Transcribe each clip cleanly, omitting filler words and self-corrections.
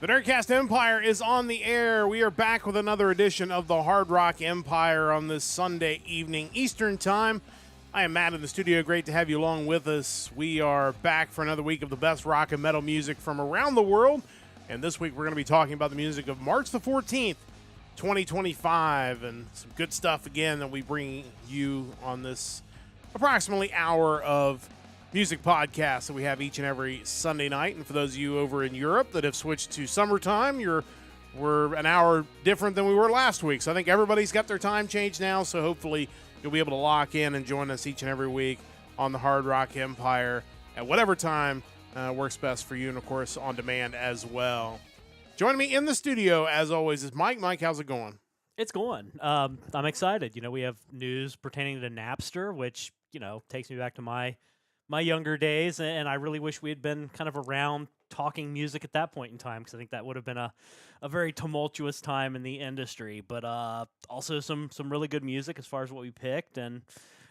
The Nerdcast Empire is on the air. We are back with another edition of the Hard Rock Empire on this Sunday evening Eastern Time. I am Matt in the studio. Great to have you along with us. We are back for another week of the best rock and metal music from around the world. And this week we're going to be talking about the music of March the 14th, 2025. And some good stuff again that we bring you on this approximately hour of music podcast that we have each and every Sunday night. And for those of you over in Europe that have switched to summertime, we're an hour different than we were last week. So I think everybody's got their time changed now. So hopefully you'll be able to lock in and join us each and every week on the Hard Rock Empire at whatever time works best for you, and of course on demand as well. Joining me in the studio as always is Mike. Mike, how's it going? It's going. I'm excited. We have news pertaining to Napster, which takes me back to my younger days, and I really wish we had been kind of around talking music at that point in time, because I think that would have been a very tumultuous time in the industry. But also some really good music as far as what we picked, and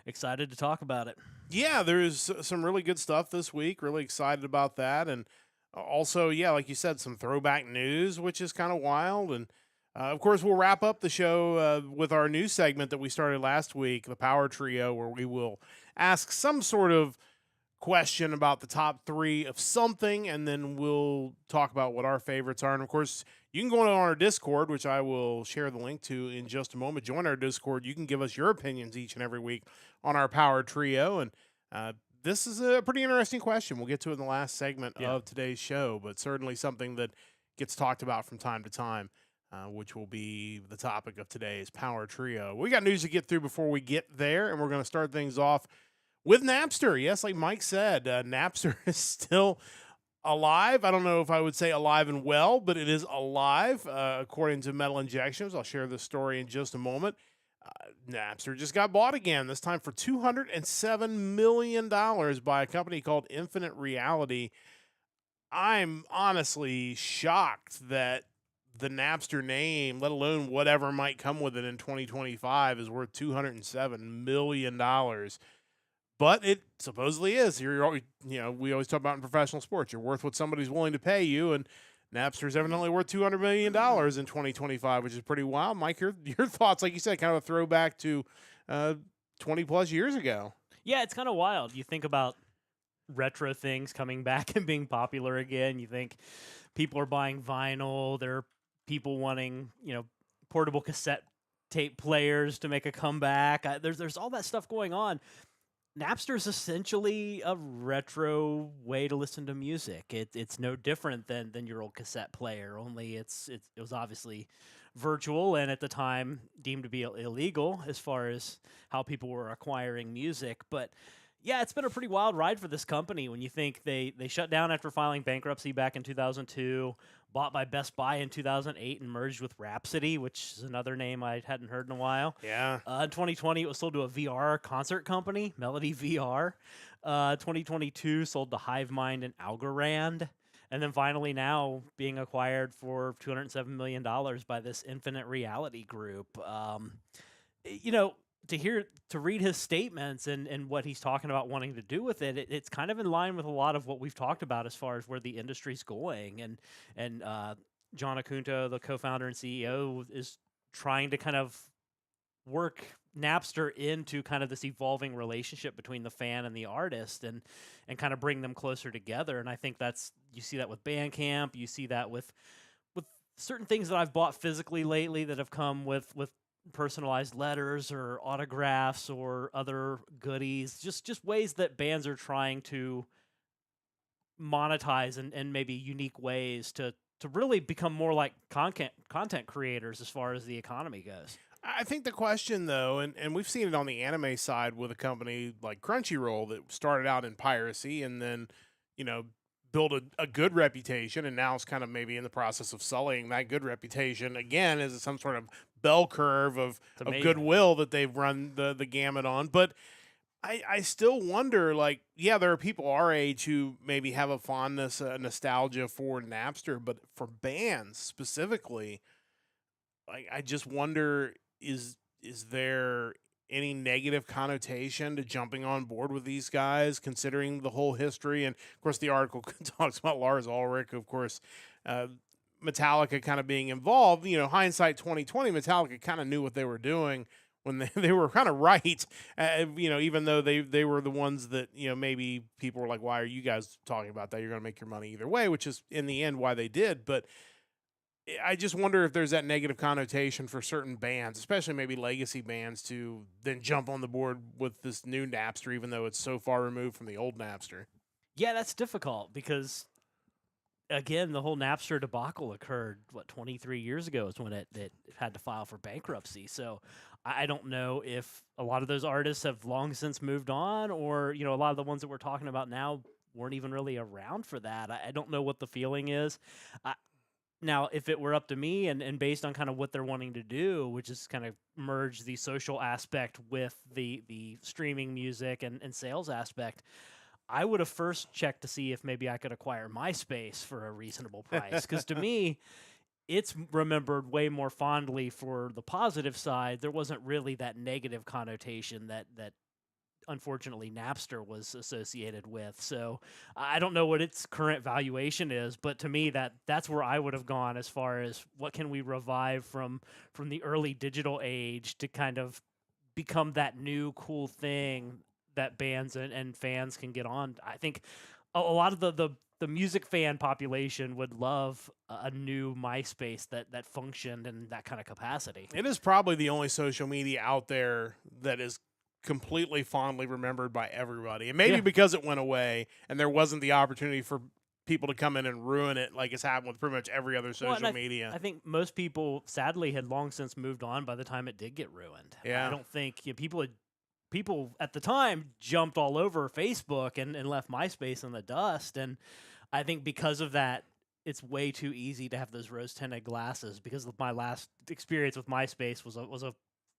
excited to talk about it. Yeah, there's some really good stuff this week. Really excited about that. And also, yeah, like you said, some throwback news, which is kind of wild. And of course, we'll wrap up the show with our news segment that we started last week, the Power Trio, where we will ask some sort of question about the top three of something, and then we'll talk about what our favorites are. And of course, you can go on our Discord, which I will share the link to in just a moment. Join our Discord. You can give us your opinions each and every week on our Power Trio. And this is a pretty interesting question. We'll get to it in the last segment of today's show, but certainly something that gets talked about from time to time, which will be the topic of today's Power Trio. We got news to get through before we get there, and we're going to start things off with Napster. Yes, like Mike said, Napster is still alive. I don't know if I would say alive and well, but it is alive, according to Metal Injections. I'll share this story in just a moment. Napster just got bought again, this time for $207 million by a company called Infinite Reality. I'm honestly shocked that the Napster name, let alone whatever might come with it in 2025, is worth $207 million. But it supposedly is. We always talk about in professional sports, you're worth what somebody's willing to pay you, and Napster's evidently worth $200 million in 2025, which is pretty wild. Mike, your thoughts, like you said, kind of a throwback to 20-plus years ago. Yeah, it's kind of wild. You think about retro things coming back and being popular again. You think people are buying vinyl. There are people wanting, portable cassette tape players to make a comeback. There's all that stuff going on. Napster is essentially a retro way to listen to music. It's no different than your old cassette player, only it was obviously virtual, and at the time deemed to be illegal as far as how people were acquiring music. But yeah, it's been a pretty wild ride for this company when you think they shut down after filing bankruptcy back in 2002, bought by Best Buy in 2008, and merged with Rhapsody, which is another name I hadn't heard in a while. Yeah. In 2020, it was sold to a VR concert company, Melody VR. 2022, sold to Hivemind and Algorand. And then finally now being acquired for $207 million by this Infinite Reality group. To read his statements and what he's talking about wanting to do with it, it's kind of in line with a lot of what we've talked about as far as where the industry's going. And John Acunto, the co-founder and CEO, is trying to kind of work Napster into kind of this evolving relationship between the fan and the artist, and kind of bring them closer together. And I think you see that with Bandcamp, you see that with certain things that I've bought physically lately that have come with personalized letters or autographs or other goodies, just ways that bands are trying to monetize in maybe unique ways to really become more like content creators as far as the economy goes. I think the question, though, and we've seen it on the anime side with a company like Crunchyroll that started out in piracy and then, built a good reputation, and now it's kind of maybe in the process of sullying that good reputation again as some sort of bell curve of goodwill that they've run the gamut on. But I still wonder, there are people our age who maybe have a fondness, a nostalgia for Napster, but for bands specifically, I just wonder, is there any negative connotation to jumping on board with these guys, considering the whole history? And, of course, the article talks about Lars Ulrich, who, of course, Metallica kind of being involved, hindsight 2020, Metallica kind of knew what they were doing when they were kind of right, even though they were the ones that, maybe people were like, why are you guys talking about that? You're going to make your money either way, which is in the end why they did. But I just wonder if there's that negative connotation for certain bands, especially maybe legacy bands, to then jump on the board with this new Napster, even though it's so far removed from the old Napster. Yeah, that's difficult because, again, the whole Napster debacle occurred, 23 years ago is when it had to file for bankruptcy. So I don't know if a lot of those artists have long since moved on, or, a lot of the ones that we're talking about now weren't even really around for that. I don't know what the feeling is. Now, if it were up to me and based on kind of what they're wanting to do, which is kind of merge the social aspect with the streaming music and sales aspect, I would have first checked to see if maybe I could acquire MySpace for a reasonable price. Because to me, it's remembered way more fondly for the positive side. There wasn't really that negative connotation that unfortunately Napster was associated with. So I don't know what its current valuation is, but to me that's where I would have gone as far as what can we revive from the early digital age to kind of become that new cool thing that bands and fans can get on. I think a lot of the music fan population would love a new MySpace that functioned in that kind of capacity. It is probably the only social media out there that is completely fondly remembered by everybody. And maybe because it went away and there wasn't the opportunity for people to come in and ruin it like it's happened with pretty much every other social media. I think most people, sadly, had long since moved on by the time it did get ruined. Yeah. I don't think people at the time jumped all over Facebook and left MySpace in the dust. And I think because of that, it's way too easy to have those rose-tinted glasses, because my last experience with MySpace was a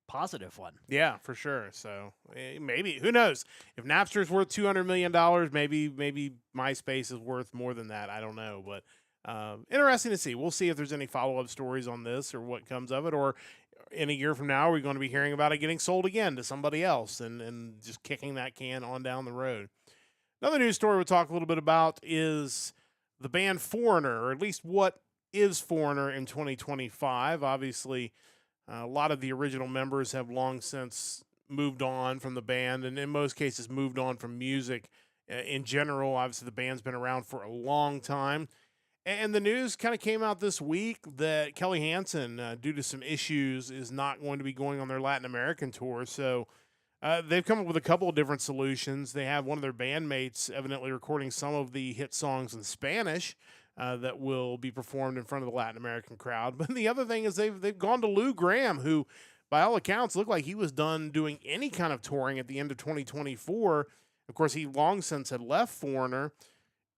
positive one. Yeah, for sure. So maybe, who knows? If Napster's worth $200 million, maybe MySpace is worth more than that. I don't know, but interesting to see. We'll see if there's any follow-up stories on this or what comes of it, or in a year from now, we're going to be hearing about it getting sold again to somebody else and just kicking that can on down the road. Another news story we'll talk a little bit about is the band Foreigner, or at least what is Foreigner in 2025. Obviously, a lot of the original members have long since moved on from the band, and in most cases moved on from music in general. Obviously, the band's been around for a long time. And the news kind of came out this week that Kelly Hansen, due to some issues, is not going to be going on their Latin American tour. So they've come up with a couple of different solutions. They have one of their bandmates evidently recording some of the hit songs in Spanish that will be performed in front of the Latin American crowd. But the other thing is they've gone to Lou Gramm, who, by all accounts, looked like he was done doing any kind of touring at the end of 2024. Of course, he long since had left Foreigner.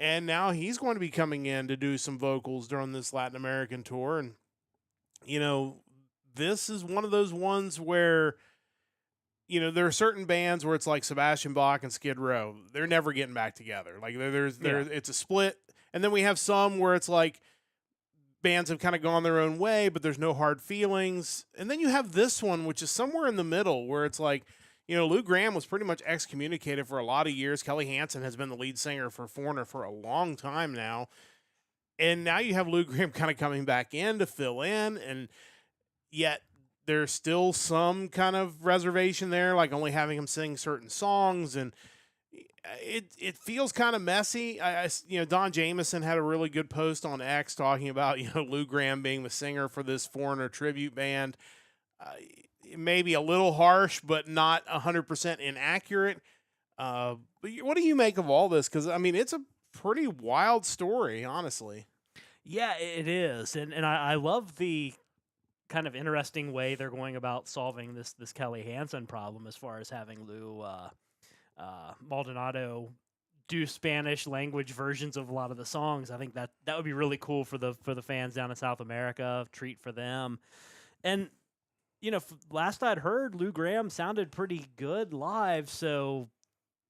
And now he's going to be coming in to do some vocals during this Latin American tour. And, this is one of those ones where, there are certain bands where it's like Sebastian Bach and Skid Row. They're never getting back together. Like it's a split. And then we have some where it's like bands have kind of gone their own way, but there's no hard feelings. And then you have this one, which is somewhere in the middle, where it's like, Lou Gramm was pretty much excommunicated for a lot of years. Kelly Hansen has been the lead singer for Foreigner for a long time now. And now you have Lou Gramm kind of coming back in to fill in, and yet there's still some kind of reservation there, like only having him sing certain songs, and it feels kind of messy. Don Jamieson had a really good post on X talking about, Lou Gramm being the singer for this Foreigner tribute band. Maybe a little harsh, but not 100% inaccurate. But what do you make of all this? Because, it's a pretty wild story, honestly. Yeah, it is. And I love the kind of interesting way they're going about solving this Kelly Hansen problem, as far as having Lou Maldonado do Spanish language versions of a lot of the songs. I think that would be really cool for the fans down in South America, treat for them. And last I'd heard, Lou Gramm sounded pretty good live, so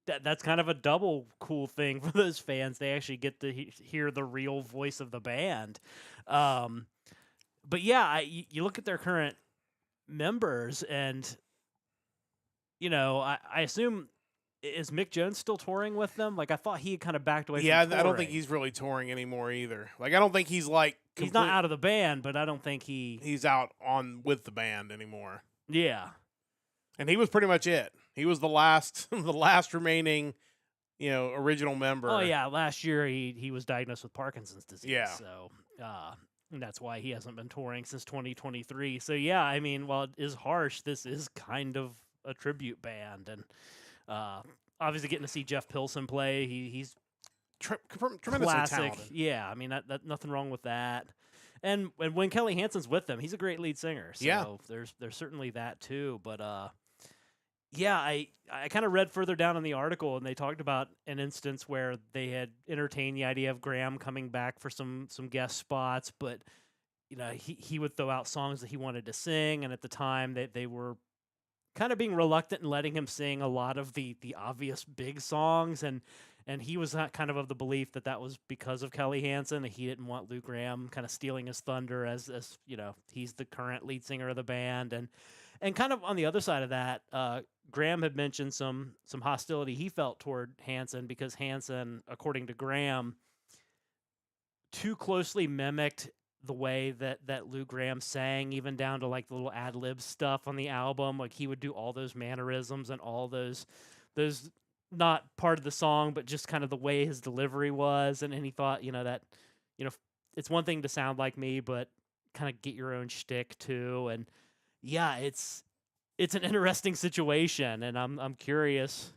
that's kind of a double cool thing for those fans. They actually get to hear the real voice of the band. But yeah, you look at their current members, and I assume Is Mick Jones still touring with them? Like, I thought he had kind of backed away Yeah, from touring. I don't think he's really touring anymore either. Like, I don't think he's like He's not out of the band, but I don't think he's out on with the band anymore. Yeah. And he was pretty much it. He was the last the last remaining, original member. Oh yeah, last year he was diagnosed with Parkinson's disease. Yeah. So and that's why he hasn't been touring since 2023. So yeah, I mean, while it is harsh, this is kind of a tribute band, and obviously getting to see Jeff Pilson play, he's tremendously classic. talented. Yeah, I mean that nothing wrong with that. And when Kelly Hansen's with them, he's a great lead singer. So Yeah. there's certainly that too. But yeah, I kind of read further down in the article, and they talked about an instance where they had entertained the idea of Graham coming back for some guest spots, but he would throw out songs that he wanted to sing, and at the time they were kind of being reluctant in letting him sing a lot of the obvious big songs, and he was kind of the belief that was because of Kelly Hansen, that he didn't want Lou Gramm kind of stealing his thunder as he's the current lead singer of the band, and kind of on the other side of that, Graham had mentioned some hostility he felt toward Hansen because Hansen, according to Graham, too closely mimicked the way that Lou Gramm sang, even down to like the little ad-lib stuff on the album. Like he would do all those mannerisms and all those not part of the song, but just kind of the way his delivery was. And he thought, that it's one thing to sound like me, but kind of get your own shtick too. And yeah, it's an interesting situation, and I'm curious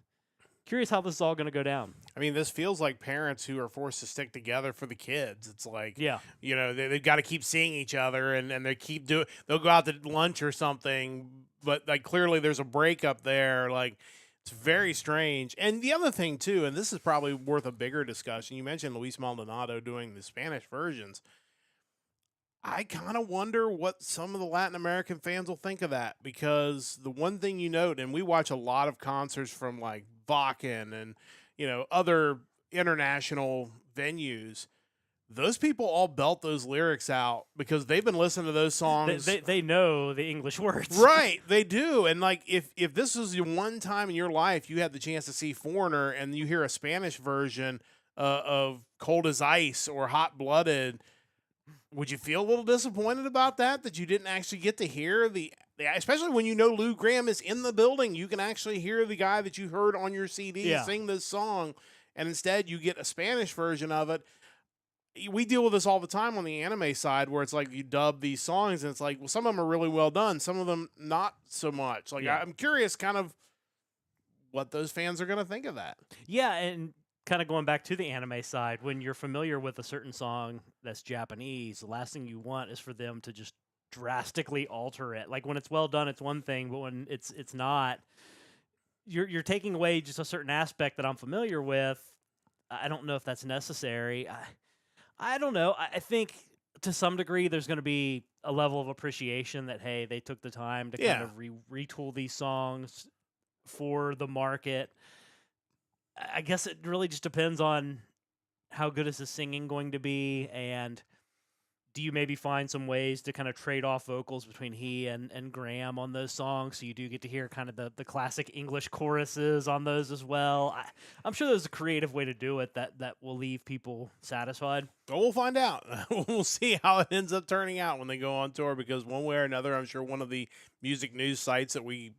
how this is all going to go down. I mean, this feels like parents who are forced to stick together for the kids. It's like, Yeah. They've got to keep seeing each other, and they they'll go out to lunch or something, but like clearly there's a breakup there. Like, it's very strange. And the other thing too, and this is probably worth a bigger discussion. You mentioned Luis Maldonado doing the Spanish versions. I kind of wonder what some of the Latin American fans will think of that, because the one thing you note, and we watch a lot of concerts from like Vakken and, other international venues, those people all belt those lyrics out because they've been listening to those songs. They know the English words. Right, they do. And like if this was the one time in your life you had the chance to see Foreigner and you hear a Spanish version of Cold as Ice or Hot Blooded, would you feel a little disappointed about that you didn't actually get to hear especially when Lou Gramm is in the building, you can actually hear the guy that you heard on your CD sing this song, and instead you get a Spanish version of it. We deal with this all the time on the anime side, where it's like you dub these songs, and it's like, well, some of them are really well done, some of them not so much. Like, I'm curious kind of what those fans are going to think of that. Yeah, and kind of going back to the anime side, when you're familiar with a certain song that's Japanese, the last thing you want is for them to just drastically alter it. Like when it's well done, it's one thing, but when it's not, you're taking away just a certain aspect that I'm familiar with. I don't know if that's necessary. I don't know. I think to some degree there's going to be a level of appreciation that, hey, they took the time to kind of retool these songs for the market. I guess it really just depends on how good is the singing going to be, and do you maybe find some ways to kind of trade off vocals between he and Graham on those songs, so you do get to hear kind of the classic English choruses on those as well. I'm sure there's a creative way to do it that will leave people satisfied. Well, we'll find out. We'll see how it ends up turning out when they go on tour, because one way or another, I'm sure one of the music news sites that we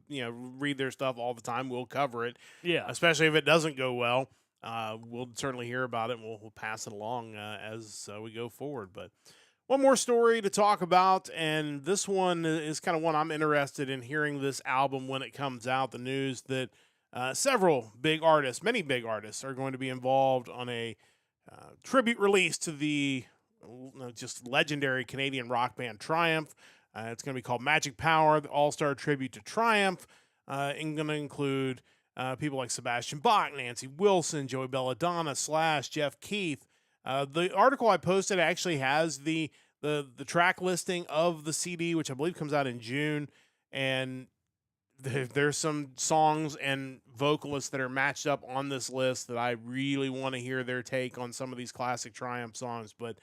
read their stuff all the time, we'll cover it. Yeah. Especially if it doesn't go well. We'll certainly hear about it, and we'll pass it along as we go forward. But one more story to talk about, and this one is kind of one I'm interested in hearing this album when it comes out. The news that many big artists are going to be involved on a tribute release to the just legendary Canadian rock band Triumph. It's going to be called Magic Power, the all-star tribute to Triumph, and going to include people like Sebastian Bach, Nancy Wilson, Joey Belladonna, Slash, Jeff Keith. The article I posted actually has the track listing of the CD, which I believe comes out in June, and there's some songs and vocalists that are matched up on this list that I really want to hear their take on some of these classic Triumph songs. But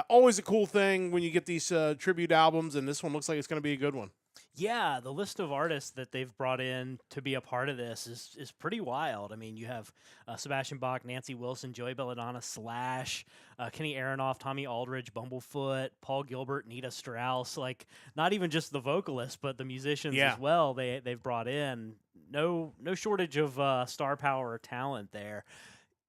always a cool thing when you get these tribute albums, and this one looks like it's going to be a good one. Yeah, the list of artists that they've brought in to be a part of this is pretty wild. I mean, you have Sebastian Bach, Nancy Wilson, Joey Belladonna, Slash, Kenny Aronoff, Tommy Aldridge, Bumblefoot, Paul Gilbert, Nita Strauss. Like, not even just the vocalists, but the musicians Yeah. as well. They've brought in no shortage of star power or talent there.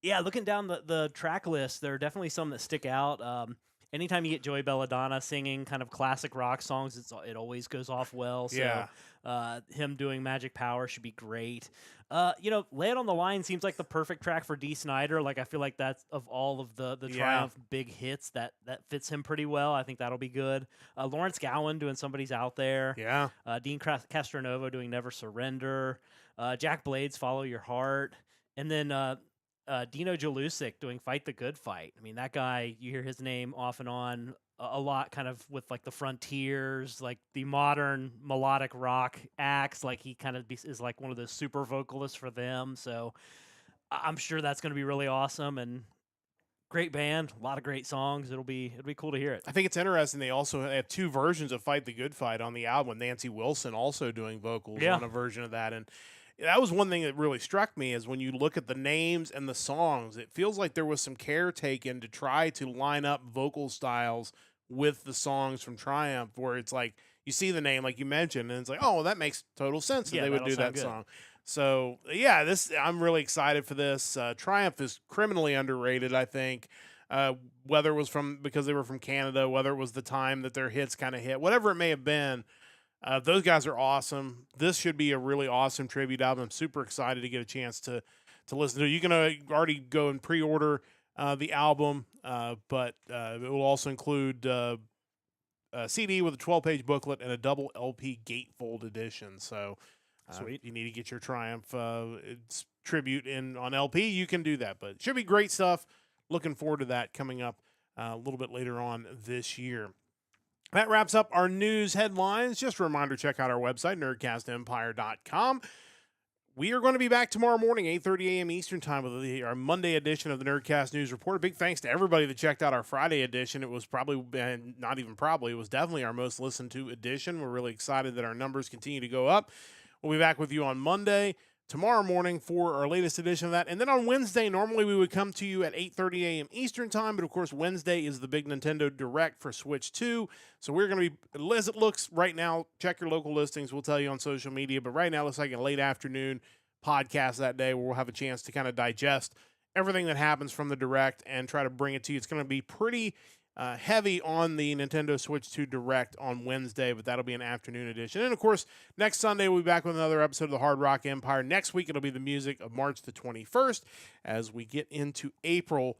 Yeah, looking down the track list, there are definitely some that stick out. Anytime you get Joey Belladonna singing kind of classic rock songs, it always goes off well. So Yeah. him doing Magic Power should be great. Lay It on the Line seems like the perfect track for Dee Snider. Like, I feel like that's, of all of the Yeah. Triumph big hits, that fits him pretty well. I think that'll be good. Lawrence Gowan doing Somebody's Out There. Yeah. Dean Castronovo doing Never Surrender. Jack Blades, Follow Your Heart. And then Dino Jalusic doing Fight the Good Fight. I mean, that guy, you hear his name off and on a lot, kind of with like the Frontiers, like the modern melodic rock acts. Like, he kind of is like one of those super vocalists for them. So I'm sure that's going to be really awesome, and great band, a lot of great songs. It'll be cool to hear it. I think it's interesting. They also have two versions of Fight the Good Fight on the album, with Nancy Wilson also doing vocals on a version of that. And that was one thing that really struck me, is when you look at the names and the songs, it feels like there was some care taken to try to line up vocal styles with the songs from Triumph, where it's like you see the name, like you mentioned, and it's like, oh, well, that makes total sense that they would do that good. song. So, yeah, I'm really excited for this. Triumph is criminally underrated, I think, whether it was because they were from Canada, whether it was the time that their hits kind of hit, whatever it may have been. Those guys are awesome. This should be a really awesome tribute album. I'm super excited to get a chance to listen to it. You can already go and pre-order the album, but it will also include a CD with a 12-page booklet and a double LP gatefold edition. So Sweet. if you need to get your Triumph tribute in on LP, you can do that. But it should be great stuff. Looking forward to that coming up a little bit later on this year. That wraps up our news headlines. Just a reminder, check out our website, nerdcastempire.com. We are going to be back tomorrow morning, 8:30 a.m. Eastern Time, with our Monday edition of the Nerdcast News Report. A big thanks to everybody that checked out our Friday edition. It was it was definitely our most listened to edition. We're really excited that our numbers continue to go up. We'll be back with you on Monday, tomorrow morning, for our latest edition of that. And then on Wednesday, normally we would come to you at 8:30 a.m. Eastern Time, but of course Wednesday is the big Nintendo Direct for Switch 2. So we're going to be, as it looks right now, check your local listings. We'll tell you on social media, but right now it looks like a late afternoon podcast that day, where we'll have a chance to kind of digest everything that happens from the Direct and try to bring it to you. It's going to be pretty heavy on the Nintendo Switch 2 Direct on Wednesday, but that'll be an afternoon edition. And, of course, next Sunday we'll be back with another episode of the Hard Rock Empire. Next week it'll be the music of March the 21st as we get into April.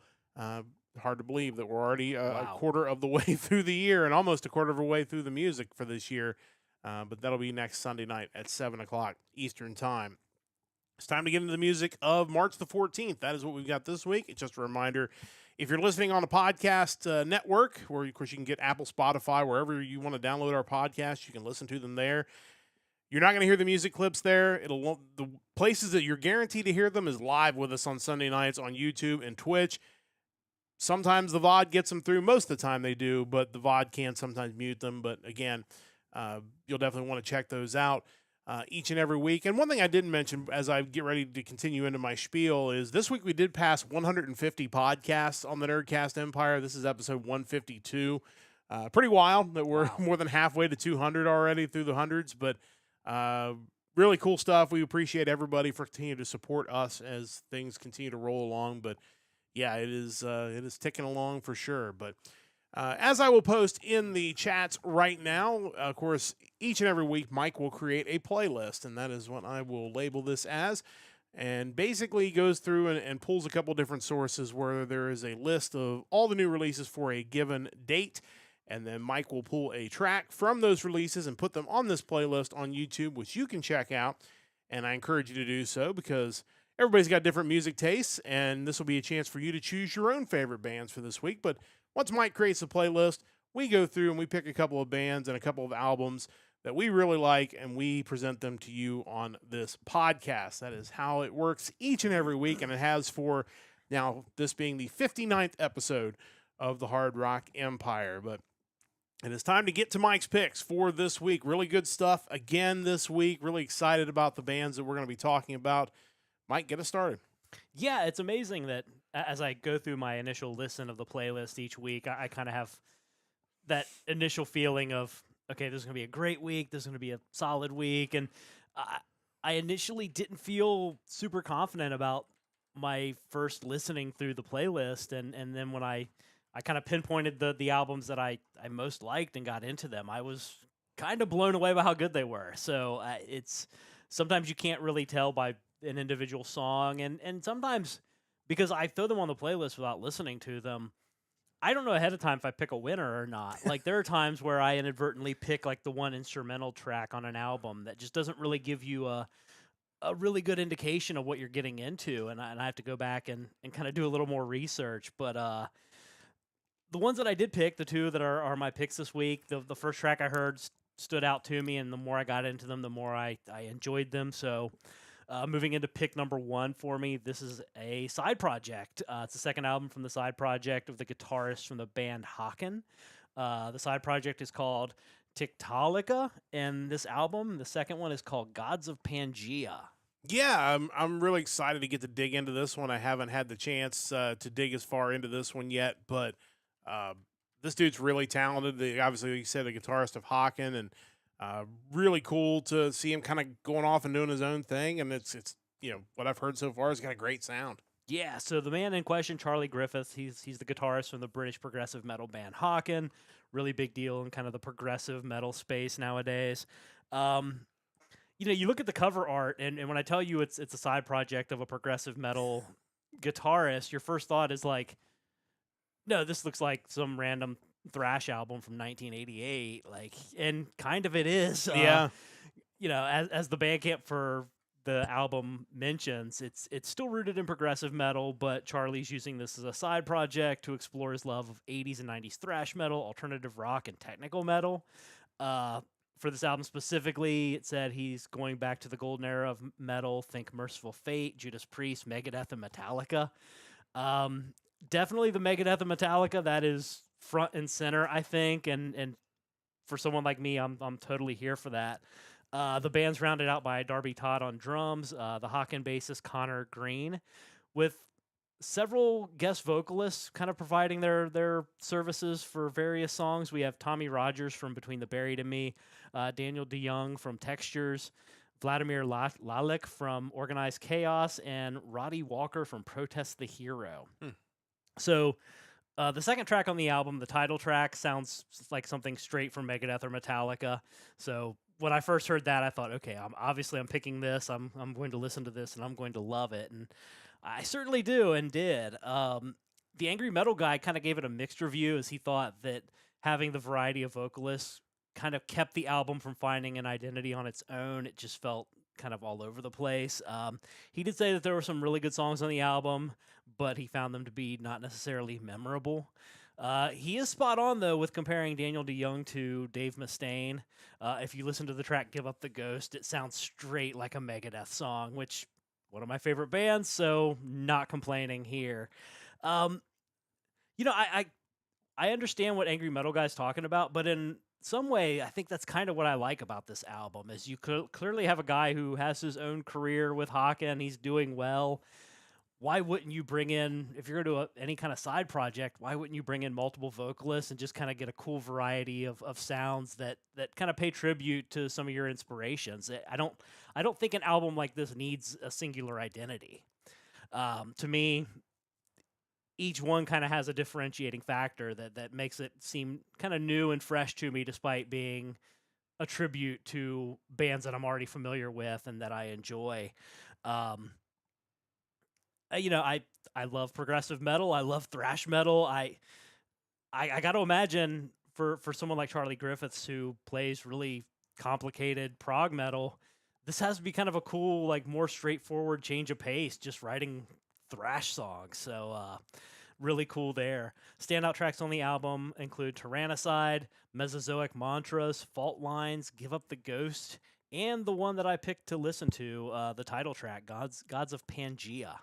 Hard to believe that we're already a quarter of the way through the year and almost a quarter of the way through the music for this year. But that'll be next Sunday night at 7 o'clock Eastern Time. It's time to get into the music of March the 14th. That is what we've got this week. It's just a reminder, if you're listening on a podcast network, where, of course, you can get Apple, Spotify, wherever you want to download our podcast, you can listen to them there. You're not going to hear the music clips there. The places that you're guaranteed to hear them is live with us on Sunday nights on YouTube and Twitch. Sometimes the VOD gets them through. Most of the time they do, but the VOD can sometimes mute them. But, again, you'll definitely want to check those out each and every week. And one thing I didn't mention as I get ready to continue into my spiel is this week we did pass 150 podcasts on the Nerdcast Empire. This is episode 152. Pretty wild that we're more than halfway to 200 already through the hundreds, but really cool stuff. We appreciate everybody for continuing to support us as things continue to roll along. But yeah, it is ticking along for sure. But as I will post in the chats right now, of course, each and every week, Mike will create a playlist, and that is what I will label this as. And basically goes through and pulls a couple different sources where there is a list of all the new releases for a given date. And then Mike will pull a track from those releases and put them on this playlist on YouTube, which you can check out. And I encourage you to do so because everybody's got different music tastes, and this will be a chance for you to choose your own favorite bands for this week. But once Mike creates a playlist, we go through and we pick a couple of bands and a couple of albums that we really like, and we present them to you on this podcast. That is how it works each and every week, and it has for now, this being the 59th episode of the Hard Rock Empire. But And it's time to get to Mike's picks for this week. Really good stuff again this week. Really excited about the bands that we're going to be talking about. Mike, get us started. Yeah, it's amazing that as I go through my initial listen of the playlist each week, I kind of have that initial feeling of, okay, this is going to be a great week. This is going to be a solid week. And I initially didn't feel super confident about my first listening through the playlist. And then when I kind of pinpointed the albums that I most liked and got into them, I was kind of blown away by how good they were. So it's sometimes you can't really tell by an individual song. And sometimes because I throw them on the playlist without listening to them, I don't know ahead of time if I pick a winner or not. Like there are times where I inadvertently pick like the one instrumental track on an album that just doesn't really give you a really good indication of what you're getting into. And I have to go back and kind of do a little more research. But the ones that I did pick, the two that are my picks this week, the first track I heard stood out to me, and the more I got into them, the more I enjoyed them. So moving into pick number one for me, this is a side project. It's the second album from the side project of the guitarist from the band Haken. The side project is called Tiktaalika, and this album, the second one, is called Gods of Pangea. Yeah, I'm really excited to get to dig into this one. I haven't had the chance to dig as far into this one yet, but this dude's really talented. Obviously, like you said, a guitarist of Haken, and really cool to see him kind of going off and doing his own thing. And it's what I've heard so far, has got a great sound. Yeah, so the man in question, Charlie Griffiths, he's the guitarist from the British progressive metal band Haken. Really big deal in kind of the progressive metal space nowadays. You look at the cover art, and when I tell you it's a side project of a progressive metal guitarist, your first thought is like, no, this looks like some random thrash album from 1988. And kind of it is. Yeah. As the Bandcamp for the album mentions, it's still rooted in progressive metal, but Charlie's using this as a side project to explore his love of 80s and 90s thrash metal, alternative rock, and technical metal. For this album specifically, it said he's going back to the golden era of metal. Think Merciful Fate, Judas Priest, Megadeth, and Metallica. Definitely the Megadeth and Metallica, that is front and center, I think. And for someone like me, I'm totally here for that. The band's rounded out by Darby Todd on drums, the Haken bassist Connor Green, with several guest vocalists kind of providing their services for various songs. We have Tommy Rogers from Between the Buried and Me, Daniel DeYoung from Textures, Vladimir Lalek from Organized Chaos, and Roddy Walker from Protest the Hero. So the second track on the album, the title track, sounds like something straight from Megadeth or Metallica. So when I first heard that, I thought, okay, I'm picking this. I'm going to listen to this, and I'm going to love it. And I certainly do and did. The Angry Metal Guy kind of gave it a mixed review, as he thought that having the variety of vocalists kind of kept the album from finding an identity on its own. It just felt kind of all over the place. He did say that there were some really good songs on the album, but he found them to be not necessarily memorable. He is spot on, though, with comparing Daniel DeYoung to Dave Mustaine. If you listen to the track Give Up the Ghost, it sounds straight like a Megadeth song, which one of my favorite bands, so not complaining here. I understand what Angry Metal Guy's talking about, but in some way, I think that's kind of what I like about this album, is you clearly have a guy who has his own career with Haken, he's doing well. Why wouldn't you bring in, if you're going to do any kind of side project, why wouldn't you bring in multiple vocalists and just kind of get a cool variety of sounds that kind of pay tribute to some of your inspirations? I don't think an album like this needs a singular identity. To me, each one kind of has a differentiating factor that makes it seem kind of new and fresh to me, despite being a tribute to bands that I'm already familiar with and that I enjoy. I love progressive metal. I love thrash metal. I got to imagine for someone like Charlie Griffiths, who plays really complicated prog metal, this has to be kind of a cool, like, more straightforward change of pace, just writing thrash songs. So really cool there. Standout tracks on the album include Tyrannicide, Mesozoic Mantras, Fault Lines, Give Up the Ghost, and the one that I picked to listen to, the title track, Gods of Pangea.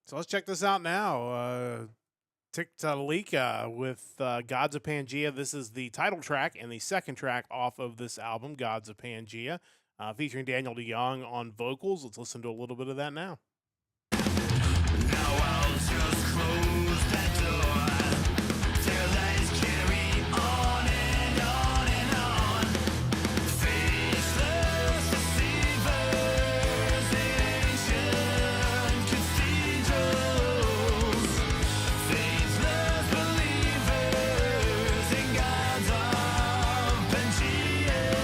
So let's check this out now. Tiktaalika with Gods of Pangea. This is the title track and the second track off of this album, Gods of Pangea, featuring Daniel DeYoung on vocals. Let's listen to a little bit of that now. Now I'll just close that door. Their lives carry on and on and on. Faceless deceivers in ancient cathedrals. Faithless believers in gods of Pangea.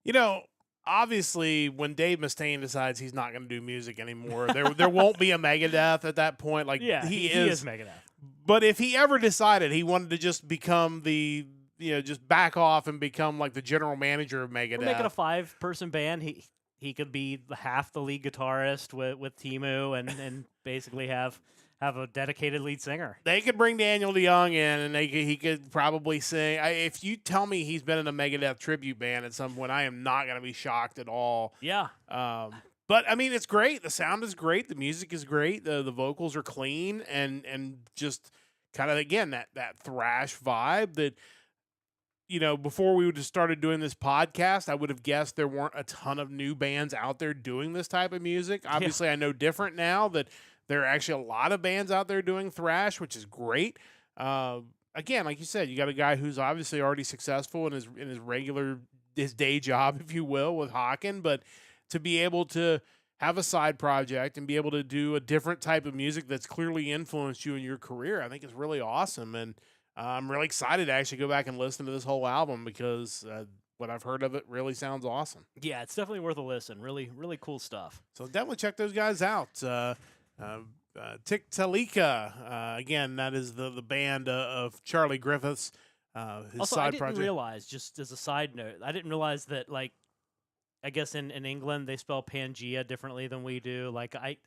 You know, obviously, when Dave Mustaine decides he's not going to do music anymore, there won't be a Megadeth at that point. Like Yeah, he he is. is Megadeth. But if he ever decided he wanted to just become just back off and become like the general manager of Megadeth, We're making a 5-person band. He could be half the lead guitarist with Timu and basically have a dedicated lead singer. they could bring Daniel DeYoung in, and he could probably sing. If you tell me he's been in a Megadeth tribute band at some point, I am not going to be shocked at all. Yeah. But I mean, it's great. The sound is great. The music is great. The vocals are clean and just kind of again that thrash vibe that. Before we would have started doing this podcast, I would have guessed there weren't a ton of new bands out there doing this type of music. Obviously, I know different now that there are actually a lot of bands out there doing thrash, which is great. Again, like you said, you got a guy who's obviously already successful in his day job, if you will, with Hawken, but to be able to have a side project and be able to do a different type of music that's clearly influenced you in your career, I think is really awesome. And I'm really excited to actually go back and listen to this whole album because what I've heard of it really sounds awesome. Yeah, it's definitely worth a listen. Really, really cool stuff. So definitely check those guys out. Tiktaalika, again, that is the band of Charlie Griffiths. His Also, side I didn't project. realize, just as a side note, I didn't realize that, like, I guess in England they spell Pangea differently than we do. Like, I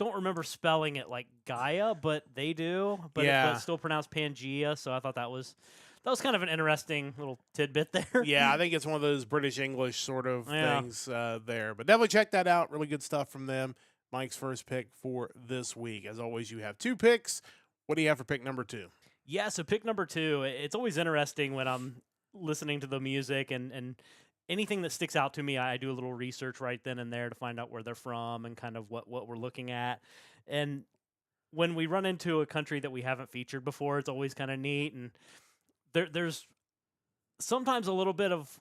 don't remember spelling it like Gaia, but they do. But Yeah. it's still pronounced Pangea, so I thought that was kind of an interesting little tidbit there. Yeah, I think it's one of those British English sort of Yeah. things there. But definitely check that out. Really good stuff from them. Mike's first pick for this week. As always, you have 2 picks. What do you have for pick number 2? Yeah, so pick number 2. It's always interesting when I'm listening to the music and anything that sticks out to me, I do a little research right then and there to find out where they're from and kind of what we're looking at. And when we run into a country that we haven't featured before, it's always kind of neat. And there's sometimes a little bit of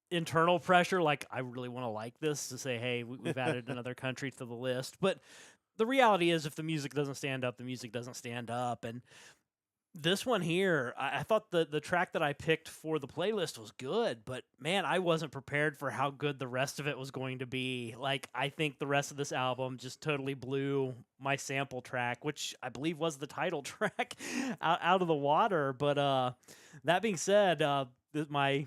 internal pressure, like I really want to like this, to say, hey, we've added another country to the list. But the reality is, if the music doesn't stand up, the music doesn't stand up. And this one here, I thought the track that I picked for the playlist was good, but man, I wasn't prepared for how good the rest of it was going to be. Like, I think the rest of this album just totally blew my sample track, which I believe was the title track, out of the water. But that being said, my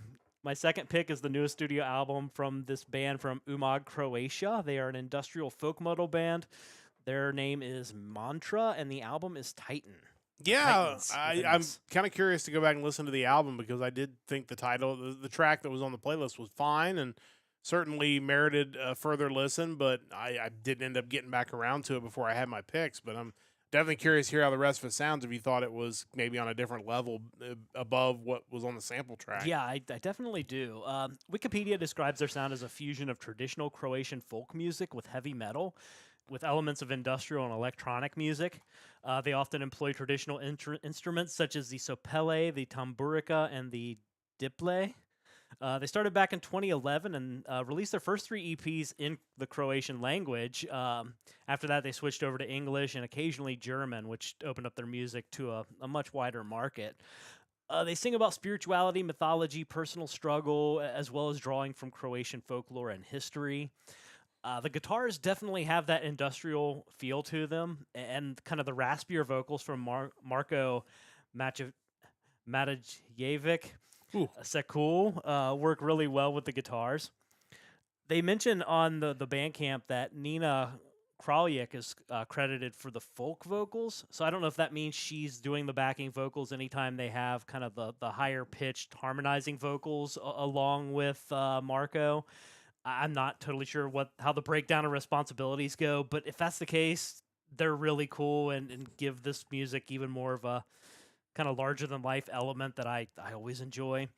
second pick is the newest studio album from this band from Umag, Croatia. They are an industrial folk metal band. Their name is Manntra, and the album is Titan. Yeah, Titans, I'm kind of curious to go back and listen to the album because I did think the title, the track that was on the playlist was fine and certainly merited a further listen, but I didn't end up getting back around to it before I had my picks. But I'm definitely curious to hear how the rest of it sounds if you thought it was maybe on a different level above what was on the sample track. Yeah, I definitely do. Wikipedia describes their sound as a fusion of traditional Croatian folk music with heavy metal, with elements of industrial and electronic music. They often employ traditional instruments such as the sopele, the tamburica, and the diple. They started back in 2011 and released their first 3 EPs in the Croatian language. After that, they switched over to English and occasionally German, which opened up their music to a much wider market. They sing about spirituality, mythology, personal struggle, as well as drawing from Croatian folklore and history. The guitars definitely have that industrial feel to them, and kind of the raspier vocals from Marko Matajevic Sekul work really well with the guitars. They mention on the Bandcamp that Nina Kraljek is credited for the folk vocals, so I don't know if that means she's doing the backing vocals anytime they have kind of the higher pitched harmonizing vocals along with Marco. I'm not totally sure how the breakdown of responsibilities go, but if that's the case, they're really cool and give this music even more of a kind of larger than life element that I always enjoy.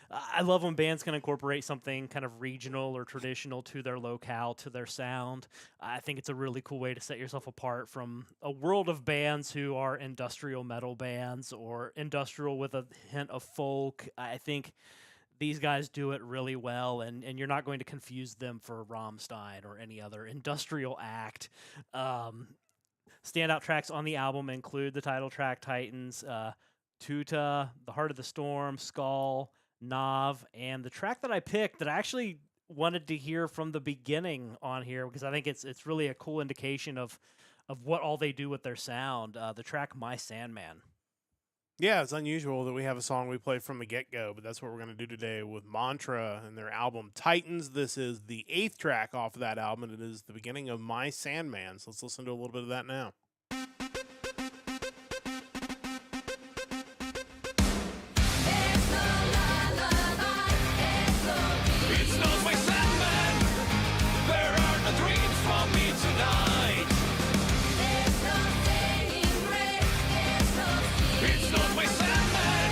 I love when bands can incorporate something kind of regional or traditional to their locale, to their sound. I think it's a really cool way to set yourself apart from a world of bands who are industrial metal bands or industrial with a hint of folk. I think these guys do it really well, and you're not going to confuse them for Rammstein or any other industrial act. Standout tracks on the album include the title track, Titans, Tuta, The Heart of the Storm, Skull, Nav, and the track that I picked that I actually wanted to hear from the beginning on here because I think it's really a cool indication of what all they do with their sound. The track My Sandman. Yeah, it's unusual that we have a song we play from the get-go, but that's what we're going to do today with Manntra and their album Titans. This is the 8th track off of that album, and it is the beginning of My Sandman. So let's listen to a little bit of that now. It's not my Sandman. There are no dreams for me tonight. It's not my Sandman.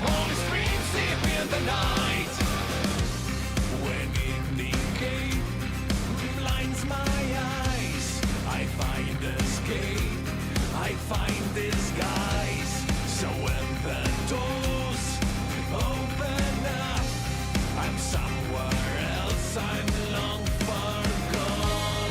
Only screams deep in the night. When evening came, blinds my eyes. I find escape. I find disguise. So when the doors open up, I'm somewhere else. I'm long far gone.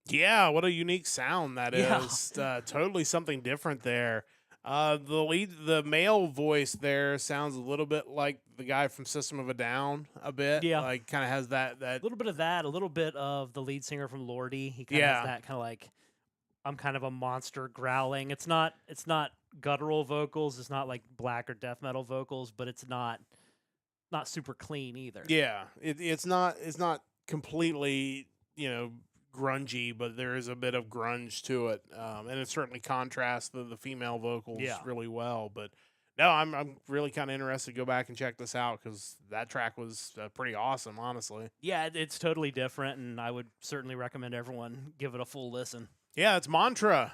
Yeah, what a unique sound that Yeah. is. Totally something different there. The male voice there sounds a little bit like the guy from System of a Down a bit. Yeah. Like kind of has that A little bit of that, a little bit of the lead singer from Lordi. He kind of Yeah. has that kind of like, I'm kind of a monster growling. It's not guttural vocals. It's not like black or death metal vocals, but it's not super clean either. Yeah, it's not completely, grungy, but there is a bit of grunge to it, and it certainly contrasts the female vocals Yeah. really well. But no, I'm really kind of interested to go back and check this out because that track was pretty awesome, honestly. Yeah, it's totally different, and I would certainly recommend everyone give it a full listen. Yeah, it's Manntra.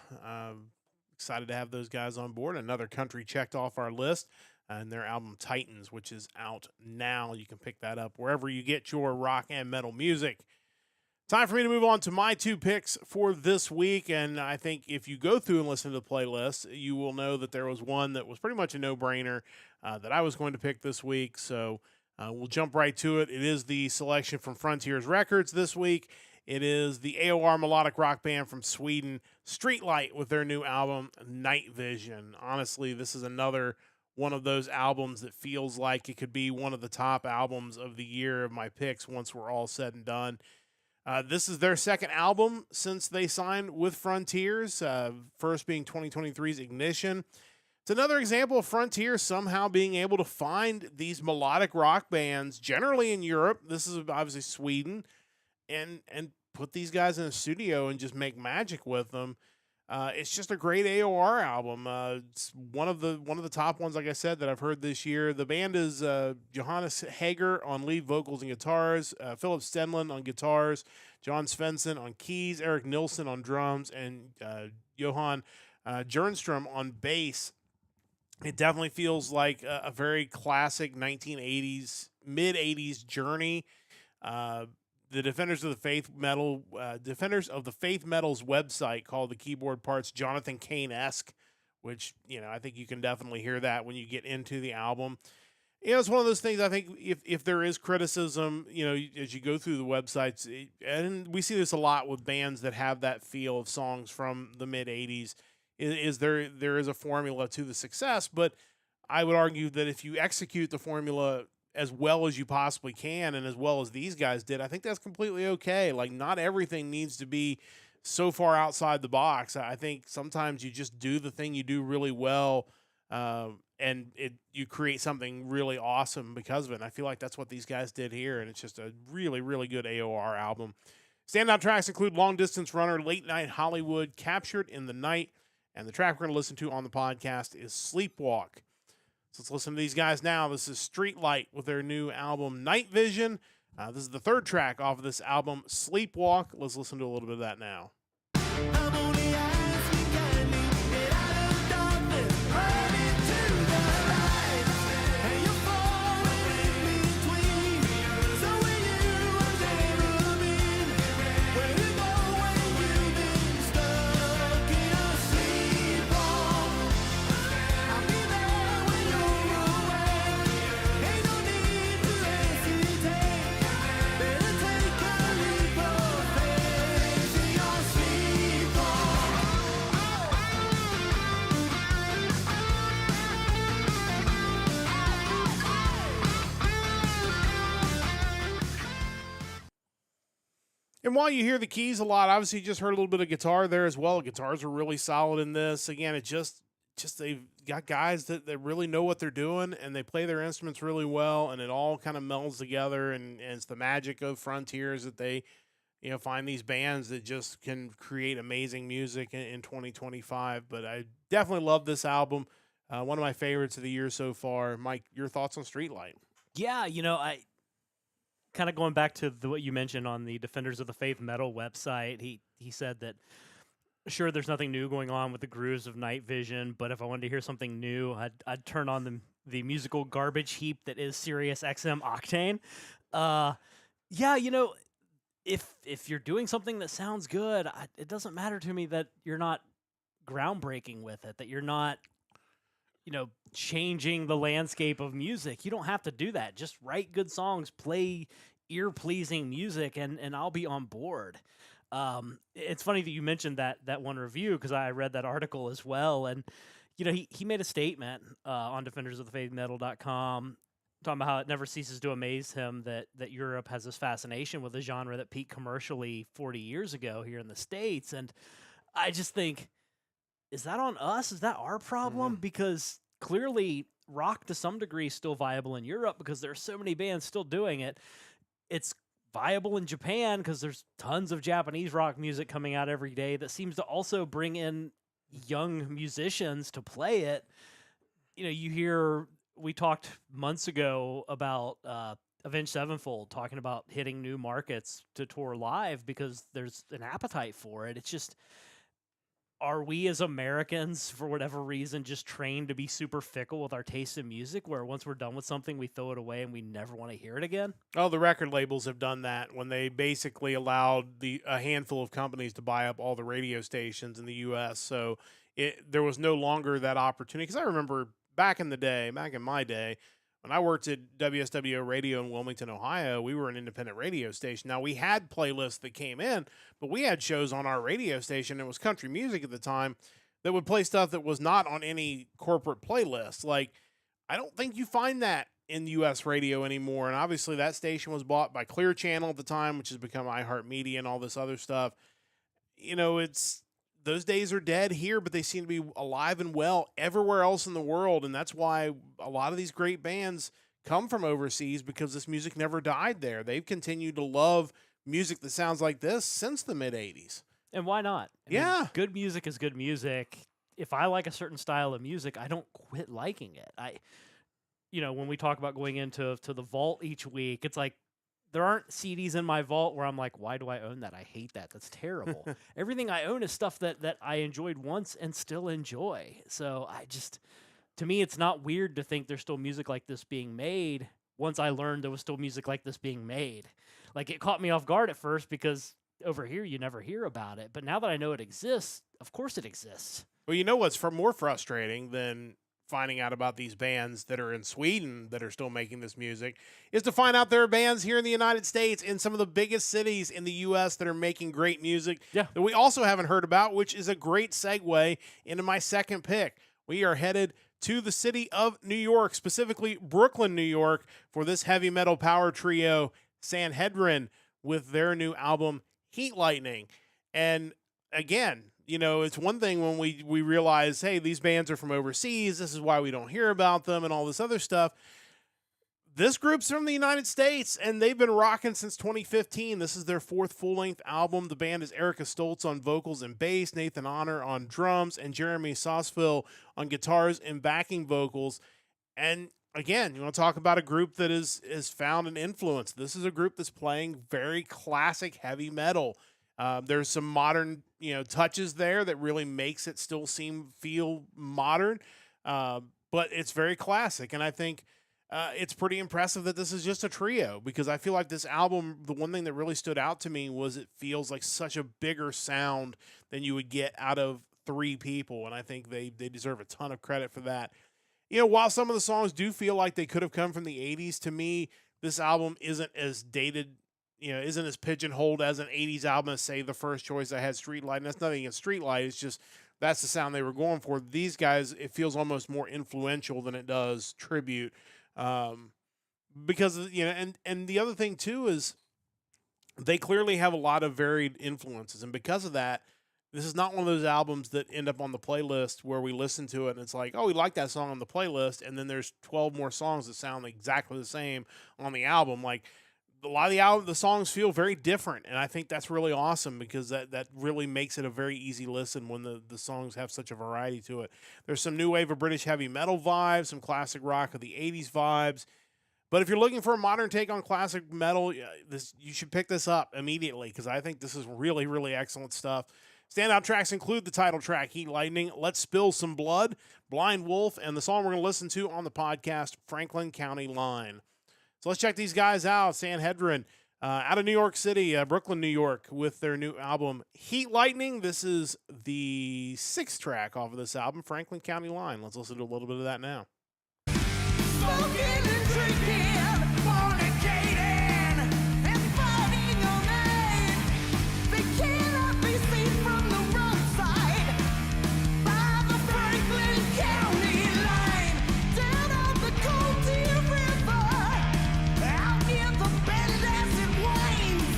Excited to have those guys on board. Another country checked off our list, and their album Titans, which is out now. You can pick that up wherever you get your rock and metal music. Time for me to move on to my 2 picks for this week, and I think if you go through and listen to the playlist, you will know that there was one that was pretty much a no-brainer that I was going to pick this week, so we'll jump right to it. It is the selection from Frontiers Records this week. It is the AOR melodic rock band from Sweden, Streetlight, with their new album, Night Vision. Honestly, this is another one of those albums that feels like it could be one of the top albums of the year of my picks once we're all said and done. This is their second album since they signed with Frontiers, first being 2023's Ignition. It's another example of Frontiers somehow being able to find these melodic rock bands, generally in Europe. This is obviously Sweden, and put these guys in a studio and just make magic with them. It's just a great AOR album. It's one of the top ones, like I said, that I've heard this year. The band is Johannes Hager on lead vocals and guitars, Philip Stenlund on guitars, John Svensson on keys, Eric Nilsson on drums, and Johan Jernstrom on bass. It definitely feels like a very classic 1980s, mid-80s Journey. The Defenders of the Faith Metal's website called the keyboard parts Jonathan Cain-esque, which, I think you can definitely hear that when you get into the album. It's one of those things, I think, if there is criticism, as you go through the websites, and we see this a lot with bands that have that feel of songs from the mid-'80s, is there is a formula to the success, but I would argue that if you execute the formula as well as you possibly can, and as well as these guys did, I think that's completely okay. Like, not everything needs to be so far outside the box. I think sometimes you just do the thing you do really well, you create something really awesome because of it. And I feel like that's what these guys did here, and it's just a really, really good AOR album. Standout tracks include Long Distance Runner, Late Night Hollywood, Captured in the Night, and the track we're going to listen to on the podcast is Sleepwalk. So let's listen to these guys now. This is Streetlight with their new album, Night Vision. This is the third track off of this album, Sleepwalk. Let's listen to a little bit of that now. And while you hear the keys a lot, obviously you just heard a little bit of guitar there as well. Guitars are really solid in this. Again, it just they've got guys that really know what they're doing, and they play their instruments really well, and it all kind of melds together, and it's the magic of Frontiers that they find these bands that just can create amazing music in 2025. But I definitely love this album. One of my favorites of the year so far. Mike, your thoughts on Streetlight? Yeah, I kind of going back to what you mentioned on the Defenders of the Faith Metal website. He said that, sure, there's nothing new going on with the grooves of Night Vision, but if I wanted to hear something new, I'd turn on the musical garbage heap that is Sirius XM Octane. Yeah, if you're doing something that sounds good, it doesn't matter to me that you're not groundbreaking with it, that you're not changing the landscape of music. You don't have to do that. Just write good songs, play ear-pleasing music, and I'll be on board. It's funny that you mentioned that one review, because I read that article as well, and he made a statement on defendersofthefaithmetal.com talking about how it never ceases to amaze him that Europe has this fascination with a genre that peaked commercially 40 years ago here in the States. And I just think, is that on us? Is that our problem? Mm-hmm. Because clearly rock to some degree is still viable in Europe because there are so many bands still doing it. It's viable in Japan because there's tons of Japanese rock music coming out every day that seems to also bring in young musicians to play it. We talked months ago about Avenged Sevenfold talking about hitting new markets to tour live because there's an appetite for it. It's just, are we as Americans, for whatever reason, just trained to be super fickle with our taste in music, where once we're done with something, we throw it away and we never want to hear it again? Oh, the record labels have done that when they basically allowed a handful of companies to buy up all the radio stations in the U.S. So there was no longer that opportunity. Because I remember back in my day, when I worked at WSWO Radio in Wilmington, Ohio, we were an independent radio station. Now, we had playlists that came in, but we had shows on our radio station. It was country music at the time that would play stuff that was not on any corporate playlist. Like, I don't think you find that in U.S. radio anymore. And obviously, that station was bought by Clear Channel at the time, which has become iHeartMedia and all this other stuff. Those days are dead here, but they seem to be alive and well everywhere else in the world. And that's why a lot of these great bands come from overseas, because this music never died there. They've continued to love music that sounds like this since the mid-'80s. And why not? I mean, good music is good music. If I like a certain style of music, I don't quit liking it. When we talk about going into the vault each week, it's like, there aren't CDs in my vault where I'm like, why do I own that? I hate that. That's terrible. Everything I own is stuff that I enjoyed once and still enjoy. So to me, it's not weird to think there's still music like this being made once I learned there was still music like this being made. Like, it caught me off guard at first because over here you never hear about it. But now that I know it exists, of course it exists. Well, you know what's more frustrating than finding out about these bands that are in Sweden that are still making this music is to find out there are bands here in the United States in some of the biggest cities in the U.S. that are making great music that we also haven't heard about, which is a great segue into my second pick. We are headed to the city of New York, specifically Brooklyn, New York, for this heavy metal power trio, Sanhedrin, with their new album, Heat Lightning. And again, it's one thing when we realize, hey, these bands are from overseas. This is why we don't hear about them and all this other stuff. This group's from the United States, and they've been rocking since 2015. This is their 4th full-length album. The band is Erica Stoltz on vocals and bass, Nathan Honor on drums, and Jeremy Sosville on guitars and backing vocals. And again, you want to talk about a group that is found an influence. This is a group that's playing very classic heavy metal. There's some modern, touches there that really makes it still feel modern, but it's very classic. And I think it's pretty impressive that this is just a trio, because I feel like this album, the one thing that really stood out to me was it feels like such a bigger sound than you would get out of 3 people, and I think they deserve a ton of credit for that. While some of the songs do feel like they could have come from the 80s, to me, this album isn't as dated, isn't as pigeonholed as an 80s album as, say, the first choice I had, Streetlight. And that's nothing against Streetlight. It's just that's the sound they were going for. These guys, it feels almost more influential than it does tribute. Because, and the other thing, too, is they clearly have a lot of varied influences. And because of that, this is not one of those albums that end up on the playlist where we listen to it and it's like, oh, we like that song on the playlist, and then there's 12 more songs that sound exactly the same on the album. Like, a lot of the songs feel very different, and I think that's really awesome, because that really makes it a very easy listen when the songs have such a variety to it. There's some new wave of British heavy metal vibes, some classic rock of the 80s vibes. But if you're looking for a modern take on classic metal, you should pick this up immediately, because I think this is really, really excellent stuff. Standout tracks include the title track, Heat Lightning, Let's Spill Some Blood, Blind Wolf, and the song we're going to listen to on the podcast, Franklin County Line. So let's check these guys out. Sanhedrin, out of New York City, Brooklyn, New York, with their new album, Heat Lightning. This is the 6th track off of this album, Franklin County Line. Let's listen to a little bit of that now. Smoking and drinking, fornicating, and fighting all night. They cannot be seen from the roadside by the Franklin County line. Down on the Cold Deer River, out near the Bend as it winds,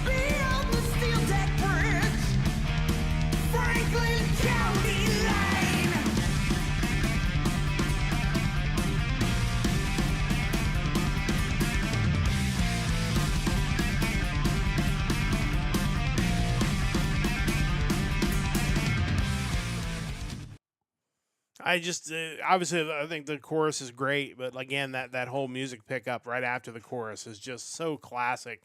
beyond the Steel Deck Bridge, Franklin County line. Obviously, I think the chorus is great, but again, that whole music pickup right after the chorus is just so classic.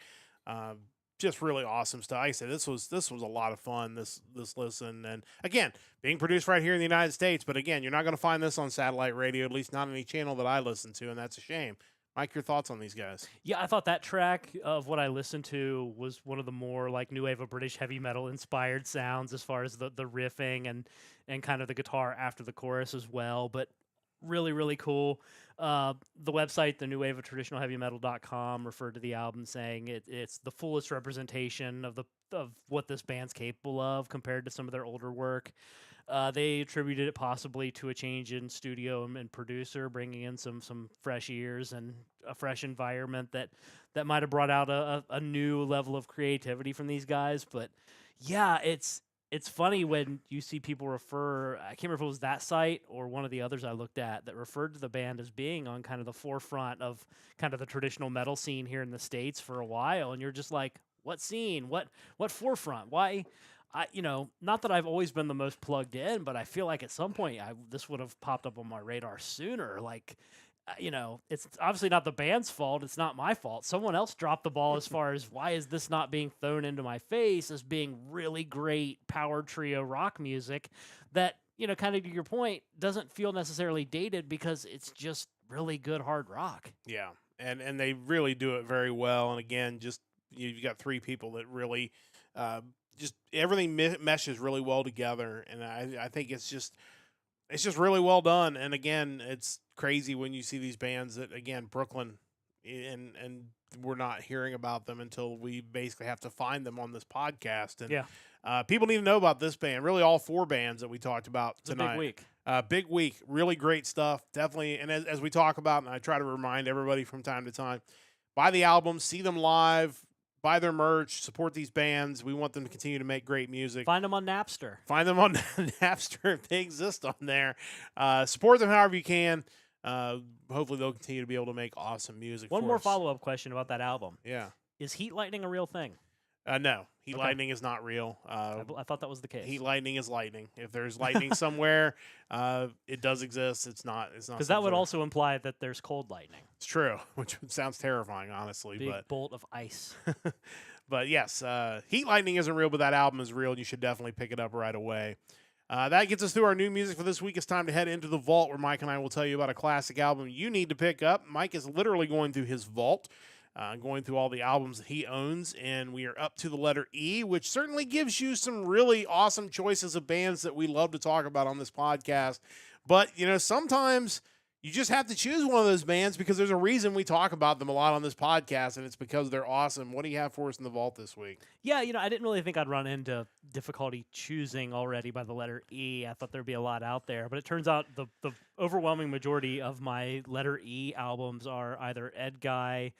Just really awesome stuff. Like I said, this was a lot of fun, this listen. And again, being produced right here in the United States, but again, you're not going to find this on satellite radio, at least not on any channel that I listen to, and that's a shame. Mike, your thoughts on these guys? Yeah, I thought that track of what I listened to was one of the more like new wave of British heavy metal inspired sounds, as far as the riffing and kind of the guitar after the chorus as well. But really, really cool. The website, the new wave of traditional heavy metal.com, referred to the album saying it's the fullest representation of what this band's capable of compared to some of their older work. They attributed it possibly to a change in studio and producer, bringing in some fresh ears and a fresh environment that might have brought out a new level of creativity from these guys. But yeah, it's funny when you see people refer, I can't remember if it was that site or one of the others I looked at, that referred to the band as being on kind of the forefront of kind of the traditional metal scene here in the States for a while. And you're just like, what scene? What forefront? Why? Not that I've always been the most plugged in, but I feel like at some point this would have popped up on my radar sooner. Like, it's obviously not the band's fault. It's not my fault. Someone else dropped the ball as far as why is this not being thrown into my face as being really great power trio rock music that, kind of to your point, doesn't feel necessarily dated because it's just really good hard rock. Yeah, and they really do it very well. And again, just you've got 3 people that really just everything meshes really well together, and I think it's just really well done. And again, it's crazy when you see these bands that, again, Brooklyn, and we're not hearing about them until we basically have to find them on this podcast. And yeah, people need to know about this band. Really, all 4 bands that we talked about tonight. It's a Big week, really great stuff, definitely. And as we talk about, and I try to remind everybody from time to time, buy the album, see them live, buy their merch, support these bands. We want them to continue to make great music. Find them on Napster. Find them on Napster if they exist on there. Support them however you can. Hopefully they'll continue to be able to make awesome music. One for more us. follow-up question about that album. Yeah. Is heat lightning a real thing? No, heat Okay. lightning is not real. I thought that was the case. Heat lightning is lightning. If there's lightning somewhere, it does exist. It's not. Because that would also imply that there's cold lightning. It's true, which sounds terrifying, honestly. Big But bolt of ice. but yes, heat lightning isn't real, but that album is real, and you should definitely pick it up right away. That gets us through our new music for this week. It's time to head into the vault, where Mike and I will tell you about a classic album you need to pick up. Mike is literally going through his vault. Going through all the albums that he owns, and we are up to the letter E, which certainly gives you some really awesome choices of bands that we love to talk about on this podcast. But, sometimes you just have to choose one of those bands because there's a reason we talk about them a lot on this podcast, and it's because they're awesome. What do you have for us in the vault this week? Yeah, I didn't really think I'd run into difficulty choosing already by the letter E. I thought there'd be a lot out there, but it turns out the overwhelming majority of my letter E albums are either Edguy,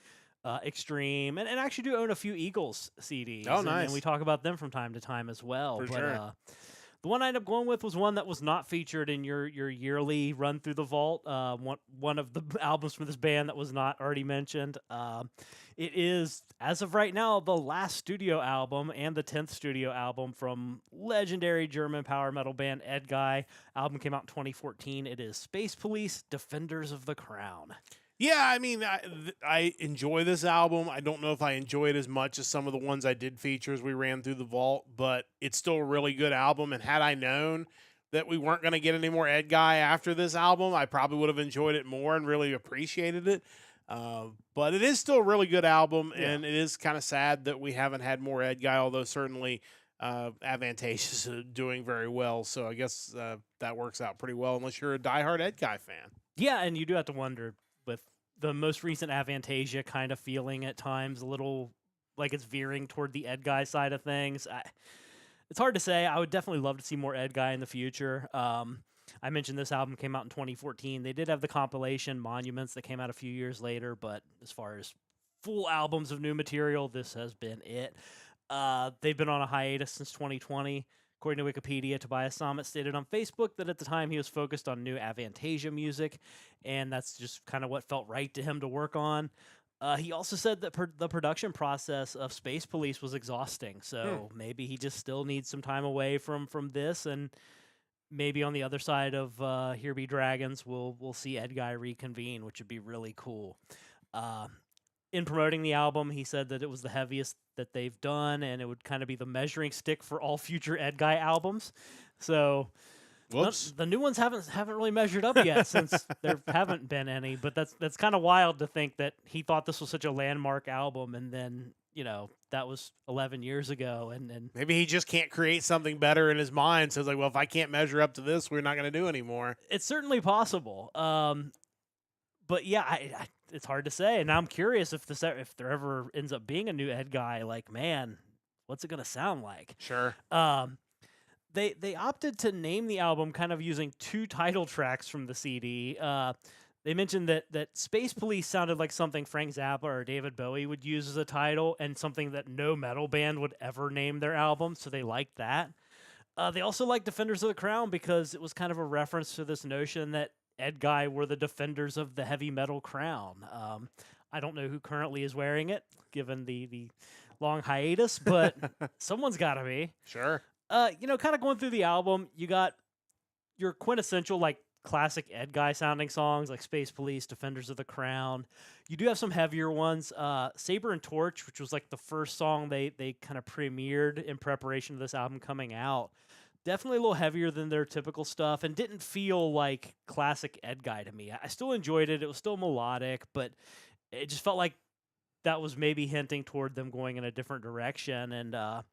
Extreme, and I actually do own a few Eagles CDs. Oh, nice. And we talk about them from time to time as well. For but sure. the one I ended up going with was one that was not featured in your yearly run through the vault. One of the albums from this band that was not already mentioned. It is, as of right now, the last studio album and the 10th studio album from legendary German power metal band Edguy. Album came out in 2014. It is Space Police, Defenders of the Crown. Yeah, I mean, I enjoy this album. I don't know if I enjoy it as much as some of the ones I did feature as we ran through the vault, but it's still a really good album. And had I known that we weren't going to get any more Edguy after this album, I probably would have enjoyed it more and really appreciated it. But it is still a really good album, and it is kind of sad that we haven't had more Edguy, although certainly Advantageous is doing very well. So I guess that works out pretty well unless you're a diehard Edguy fan. Yeah, and you do have to wonder with the most recent Avantasia kind of feeling at times a little like it's veering toward the Edguy side of things. It's hard to say. I would definitely love to see more Edguy in the future. I mentioned this album came out in 2014. They did have the compilation Monuments that came out a few years later, but as far as full albums of new material, this has been it. They've been on a hiatus since 2020. According to Wikipedia, Tobias Sammet stated on Facebook that at the time he was focused on new Avantasia music, and that's just kind of what felt right to him to work on. He also said that the production process of Space Police was exhausting, so maybe he just still needs some time away from this, and maybe on the other side of Here Be Dragons, we'll see Edguy reconvene, which would be really cool. In promoting the album, he said that it was the heaviest that they've done, and it would kind of be the measuring stick for all future Edguy albums. So, the new ones haven't really measured up yet since there haven't been any. But that's kind of wild to think that he thought this was such a landmark album, and then that was 11 years ago, and maybe he just can't create something better in his mind. So it's like, well, if I can't measure up to this, we're not going to do anymore. It's certainly possible. But yeah, it's hard to say. And I'm curious if there ever ends up being a new Edguy, like, man, what's it going to sound like? Sure. They opted to name the album kind of using two title tracks from the CD. They mentioned that Space Police sounded like something Frank Zappa or David Bowie would use as a title and something that no metal band would ever name their album, so they liked that. They also liked Defenders of the Crown because it was kind of a reference to this notion that Edguy were the defenders of the heavy metal crown. I don't know who currently is wearing it, given the long hiatus, but someone's got to be. Sure. Kind of going through the album, you got your quintessential, like, classic Edguy sounding songs like Space Police, Defenders of the Crown. You do have some heavier ones. Saber and Torch, which was like the first song they kind of premiered in preparation of this album coming out. Definitely a little heavier than their typical stuff and didn't feel like classic Edguy to me. I still enjoyed it. It was still melodic, but it just felt like that was maybe hinting toward them going in a different direction. And I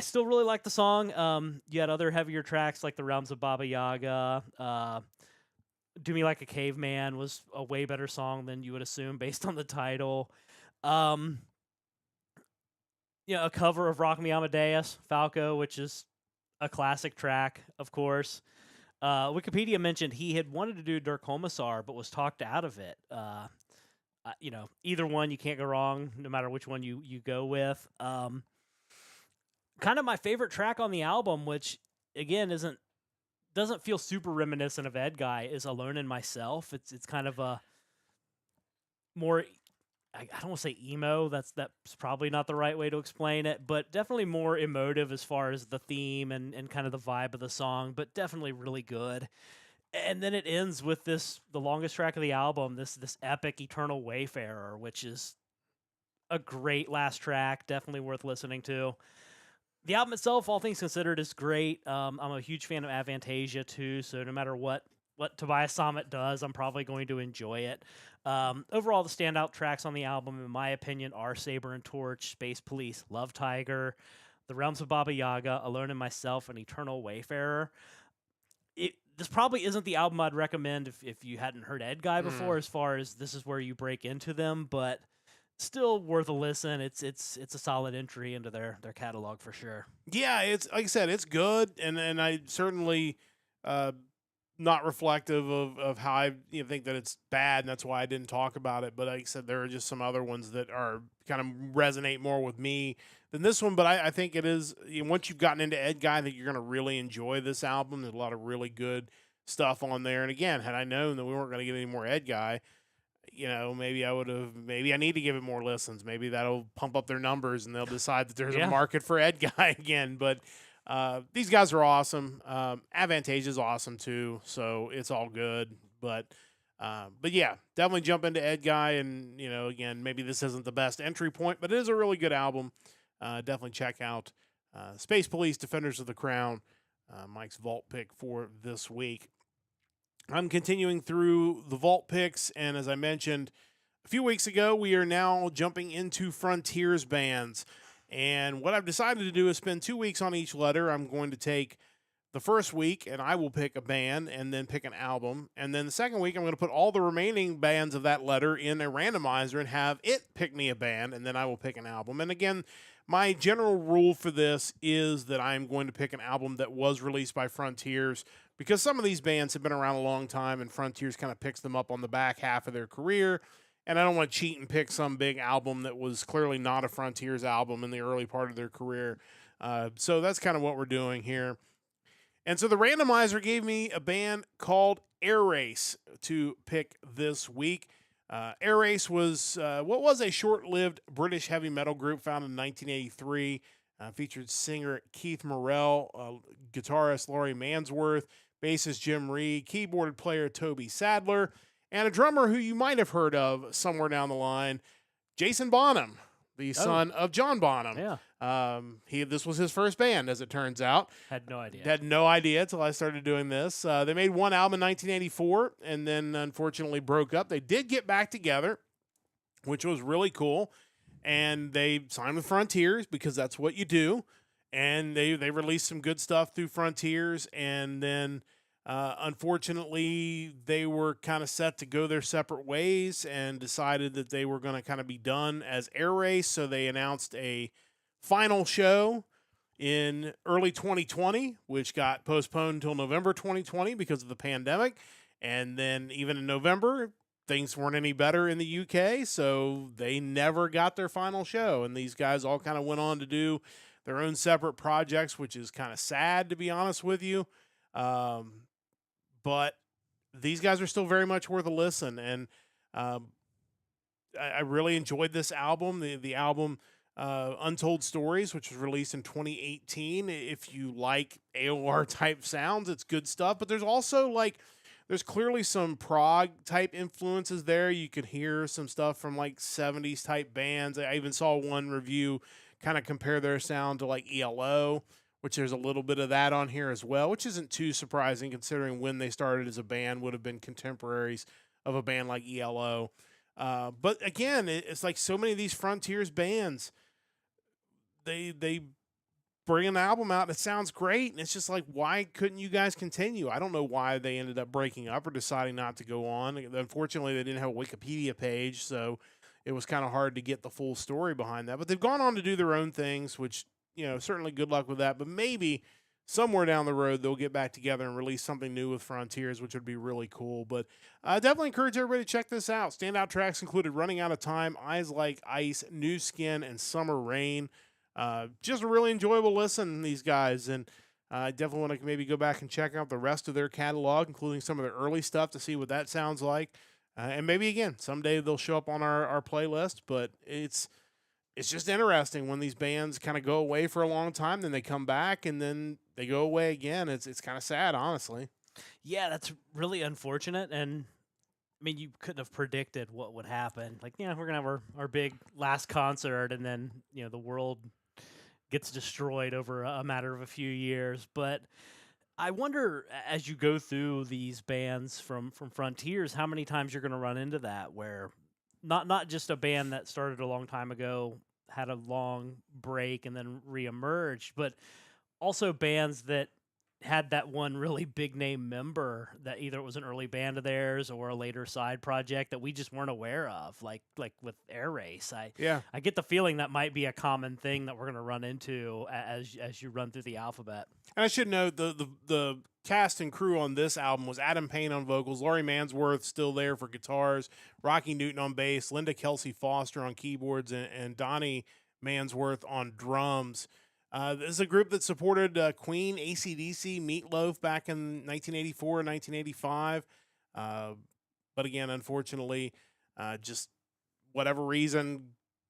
still really like the song. You had other heavier tracks like The Realms of Baba Yaga. Do Me Like a Caveman was a way better song than you would assume based on the title. A cover of Rock Me Amadeus, Falco, which is a classic track, of course. Wikipedia mentioned he had wanted to do Der Kommissar, but was talked out of it. either one you can't go wrong, no matter which one you go with. Kind of my favorite track on the album, which again doesn't feel super reminiscent of Edguy, is "Alone in Myself." It's kind of a more, I don't want to say emo. That's probably not the right way to explain it, but definitely more emotive as far as the theme and kind of the vibe of the song. But definitely really good. And then it ends with the longest track of the album, this epic "Eternal Wayfarer," which is a great last track, definitely worth listening to. The album itself, all things considered, is great. I'm a huge fan of Avantasia too, so no matter what Tobias Sammet does, I'm probably going to enjoy it. Overall, the standout tracks on the album, in my opinion, are Saber and Torch, Space Police, Love Tiger, The Realms of Baba Yaga, Alone in Myself, and Eternal Wayfarer. This probably isn't the album I'd recommend if you hadn't heard Edguy before, as far as this is where you break into them, but still worth a listen. It's a solid entry into their catalog for sure. Yeah, it's like I said, it's good, and I certainly not reflective of how I think that it's bad, and that's why I didn't talk about it. But like I said, there are just some other ones that are kind of resonate more with me than this one. But I think it is, once you've gotten into Edguy, I think you're going to really enjoy this album. There's a lot of really good stuff on there. And again, had I known that we weren't going to get any more Edguy, maybe I need to give it more listens. Maybe that'll pump up their numbers and they'll decide that there's a market for Edguy again. But these guys are awesome. Avantasia is awesome too. So it's all good. But yeah, definitely jump into Edguy. And, again, maybe this isn't the best entry point, but it is a really good album. Definitely check out Space Police, Defenders of the Crown, Mike's Vault pick for this week. I'm continuing through the Vault picks, and as I mentioned a few weeks ago, we are now jumping into Frontiers bands. And what I've decided to do is spend 2 weeks on each letter. I'm going to take the first week, and I will pick a band and then pick an album. And then the second week, I'm going to put all the remaining bands of that letter in a randomizer and have it pick me a band, and then I will pick an album. And again, my general rule for this is that I'm going to pick an album that was released by Frontiers, because some of these bands have been around a long time, and Frontiers kind of picks them up on the back half of their career. And I don't want to cheat and pick some big album that was clearly not a Frontiers album in the early part of their career. So that's kind of what we're doing here. And so the randomizer gave me a band called Airrace to pick this week. Airrace was what was a short-lived British heavy metal group founded in 1983. Featured singer Keith Morrell, guitarist Laurie Mansworth, bassist Jim Reed, keyboard player Toby Sadler, and a drummer who you might have heard of somewhere down the line, Jason Bonham, the son of John Bonham. Yeah. This was his first band, as it turns out. Had no idea. Had no idea until I started doing this. They made one album in 1984 and then unfortunately broke up. They did get back together, which was really cool. And they signed with Frontiers because that's what you do. And they released some good stuff through Frontiers. And then, unfortunately, they were kind of set to go their separate ways and decided that they were going to kind of be done as Airrace. So they announced a final show in early 2020, which got postponed until November 2020 because of the pandemic. And then even in November, things weren't any better in the UK, so they never got their final show. And these guys all kind of went on to do their own separate projects, which is kind of sad, to be honest with you. But these guys are still very much worth a listen. And I really enjoyed this album. The album Untold Stories, which was released in 2018. If you like AOR type sounds, it's good stuff. But there's also there's clearly some prog type influences there. You could hear some stuff from 70s type bands. I even saw one review kind of compare their sound to ELO, which there's a little bit of that on here as well, which isn't too surprising considering when they started as a band would have been contemporaries of a band like ELO. But again, it's like so many of these Frontiers bands, they bring an album out that sounds great, and it's just why couldn't you guys continue? I don't know why they ended up breaking up or deciding not to go on. Unfortunately, they didn't have a Wikipedia page, so it was kind of hard to get the full story behind that. But they've gone on to do their own things, which, certainly good luck with that. But maybe somewhere down the road they'll get back together and release something new with Frontiers, which would be really cool. But I definitely encourage everybody to check this out. Standout tracks included Running Out of Time, Eyes Like Ice, New Skin, and Summer Rain. Just a really enjoyable listen, these guys. And I definitely want to maybe go back and check out the rest of their catalog, including some of their early stuff, to see what that sounds like. And maybe, again, someday they'll show up on our playlist. But it's just interesting when these bands kind of go away for a long time, then they come back, and then they go away again. It's kind of sad, honestly. Yeah, that's really unfortunate. And I mean, you couldn't have predicted what would happen. Like, yeah, we're going to have our big last concert, and then, the world gets destroyed over a matter of a few years. But I wonder, as you go through these bands from Frontiers, how many times you're going to run into that, where not just a band that started a long time ago had a long break and then reemerged, but also bands that had that one really big name member that either it was an early band of theirs or a later side project that we just weren't aware of, like with Airrace. I get the feeling that might be a common thing that we're going to run into as you run through the alphabet. And I should note the cast and crew on this album was Adam Payne on vocals, Laurie Mansworth still there for guitars, Rocky Newton on bass, Linda Kelsey Foster on keyboards, and Donnie Mansworth on drums. This is a group that supported Queen, AC/DC, Meatloaf back in 1984 and 1985. But again, unfortunately, just whatever reason,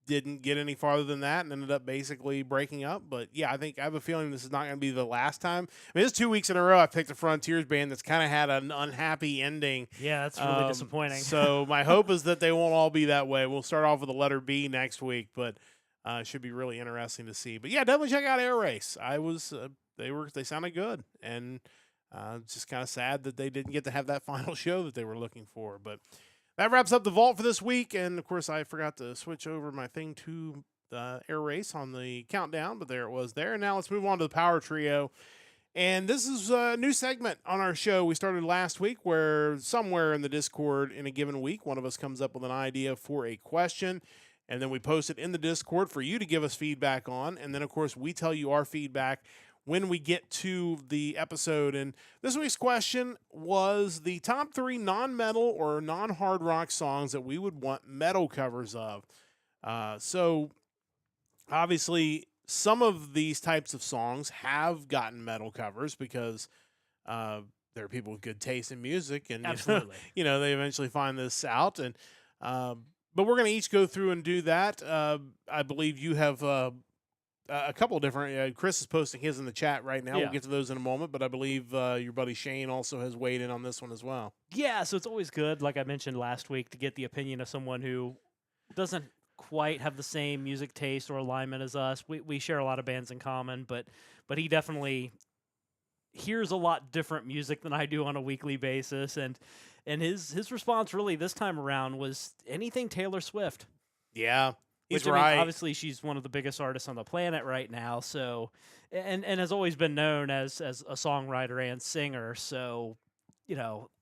didn't get any farther than that and ended up basically breaking up. But yeah, I have a feeling this is not going to be the last time. I mean, it's 2 weeks in a row I picked a Frontiers band that's kind of had an unhappy ending. Yeah, that's really disappointing. So my hope is that they won't all be that way. We'll start off with the letter B next week, but it should be really interesting to see. But yeah, definitely check out Airrace. They sounded good, and just kind of sad that they didn't get to have that final show that they were looking for. But that wraps up the vault for this week. And of course, I forgot to switch over my thing to Airrace on the countdown, but there it was there. And now let's move on to the Power Trio. And this is a new segment on our show we started last week, where somewhere in the Discord in a given week, one of us comes up with an idea for a question, and then we post it in the Discord for you to give us feedback on. And then, of course, we tell you our feedback when we get to the episode. And this week's question was the top 3 non-metal or non-hard rock songs that we would want metal covers of. So, obviously, some of these types of songs have gotten metal covers because there are people with good taste in music. And, Absolutely. They eventually find this out. And but we're going to each go through and do that. I believe you have a couple of different. Chris is posting his in the chat right now. Yeah. We'll get to those in a moment. But I believe your buddy Shane also has weighed in on this one as well. Yeah, so it's always good, like I mentioned last week, to get the opinion of someone who doesn't quite have the same music taste or alignment as us. We share a lot of bands in common, but he definitely hears a lot different music than I do on a weekly basis, and his response really this time around was anything Taylor Swift. Yeah, he's Which, right. I mean, obviously, she's one of the biggest artists on the planet right now. So, and has always been known as a songwriter and singer. So,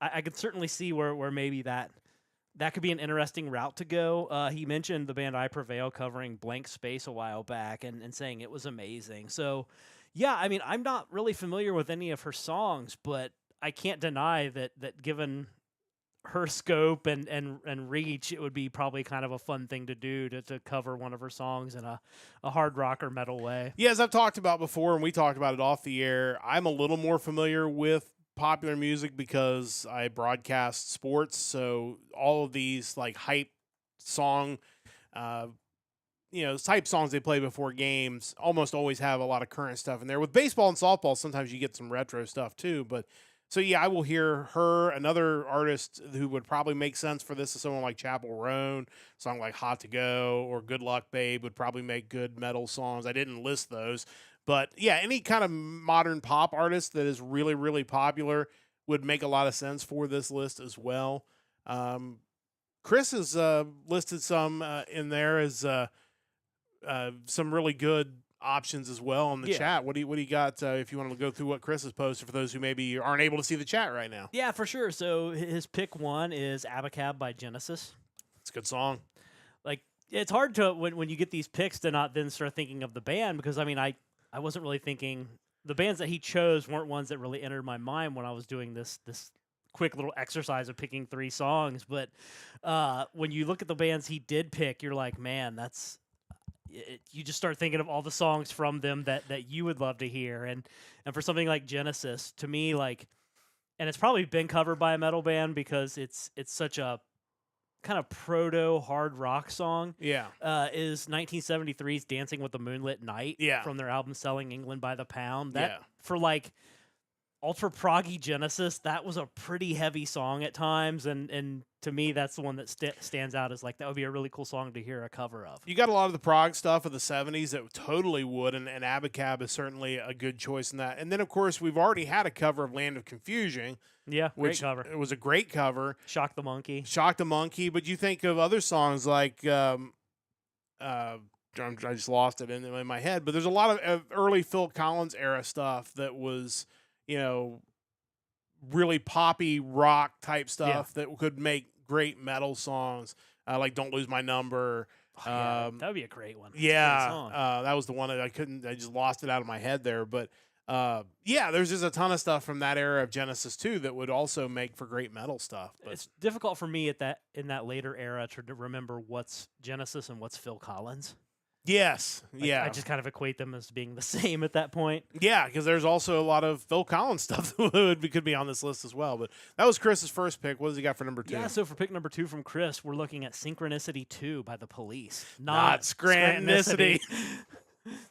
I could certainly see where maybe that could be an interesting route to go. He mentioned the band I Prevail covering Blank Space a while back and saying it was amazing. So, yeah, I mean, I'm not really familiar with any of her songs, but I can't deny that given her scope and reach, it would be probably kind of a fun thing to do to cover one of her songs in a hard rock or metal way. Yeah, as I've talked about before, and we talked about it off the air, I'm a little more familiar with popular music because I broadcast sports. So all of these like hype song, type songs they play before games almost always have a lot of current stuff in there. With baseball and softball, sometimes you get some retro stuff too, but so, yeah, I will hear her. Another artist who would probably make sense for this is someone like Chapel Roan. A song like Hot to Go or Good Luck Babe would probably make good metal songs. I didn't list those. But, yeah, any kind of modern pop artist that is really, really popular would make a lot of sense for this list as well. Chris has listed some in there as some really good options as well in the chat. What do you got if you want to go through what Chris has posted for those who maybe aren't able to see the chat right now? Yeah, for sure. So his pick one is Abacab by Genesis. It's a good song. Like, it's hard to when you get these picks to not then start thinking of the band, because I mean I wasn't really thinking the bands that he chose weren't ones that really entered my mind when I was doing this quick little exercise of picking 3 songs. But when you look at the bands he did pick, you're like, man, you just start thinking of all the songs from them that you would love to hear. And for something like Genesis, to me, like, and it's probably been covered by a metal band because it's such a kind of proto hard rock song. Yeah. Is 1973's Dancing with the Moonlit Night from their album Selling England by the Pound. That for like ultra proggy Genesis, that was a pretty heavy song at times, and to me that's the one that stands out as like that would be a really cool song to hear a cover of. You got a lot of the prog stuff of the 70s that totally would, and Abacab is certainly a good choice in that. And then, of course, we've already had a cover of Land of Confusion. Yeah, which great cover. It was a great cover. Shock the Monkey. Shock the Monkey, but you think of other songs like, I just lost it in my head, but there's a lot of early Phil Collins era stuff that was, really poppy rock type stuff that could make great metal songs, like Don't Lose My Number. That would be a great one. Yeah, that was the one that I just lost it out of my head there. But there's just a ton of stuff from that era of Genesis too that would also make for great metal stuff. But it's difficult for me in that later era to remember what's Genesis and what's Phil Collins. Yes, I just kind of equate them as being the same at that point. Yeah, because there's also a lot of Phil Collins stuff that could be on this list as well. But that was Chris's first pick. What does he got for number 2? Yeah, so for pick number 2 from Chris, we're looking at Synchronicity 2 by The Police. Not Scrantonicity.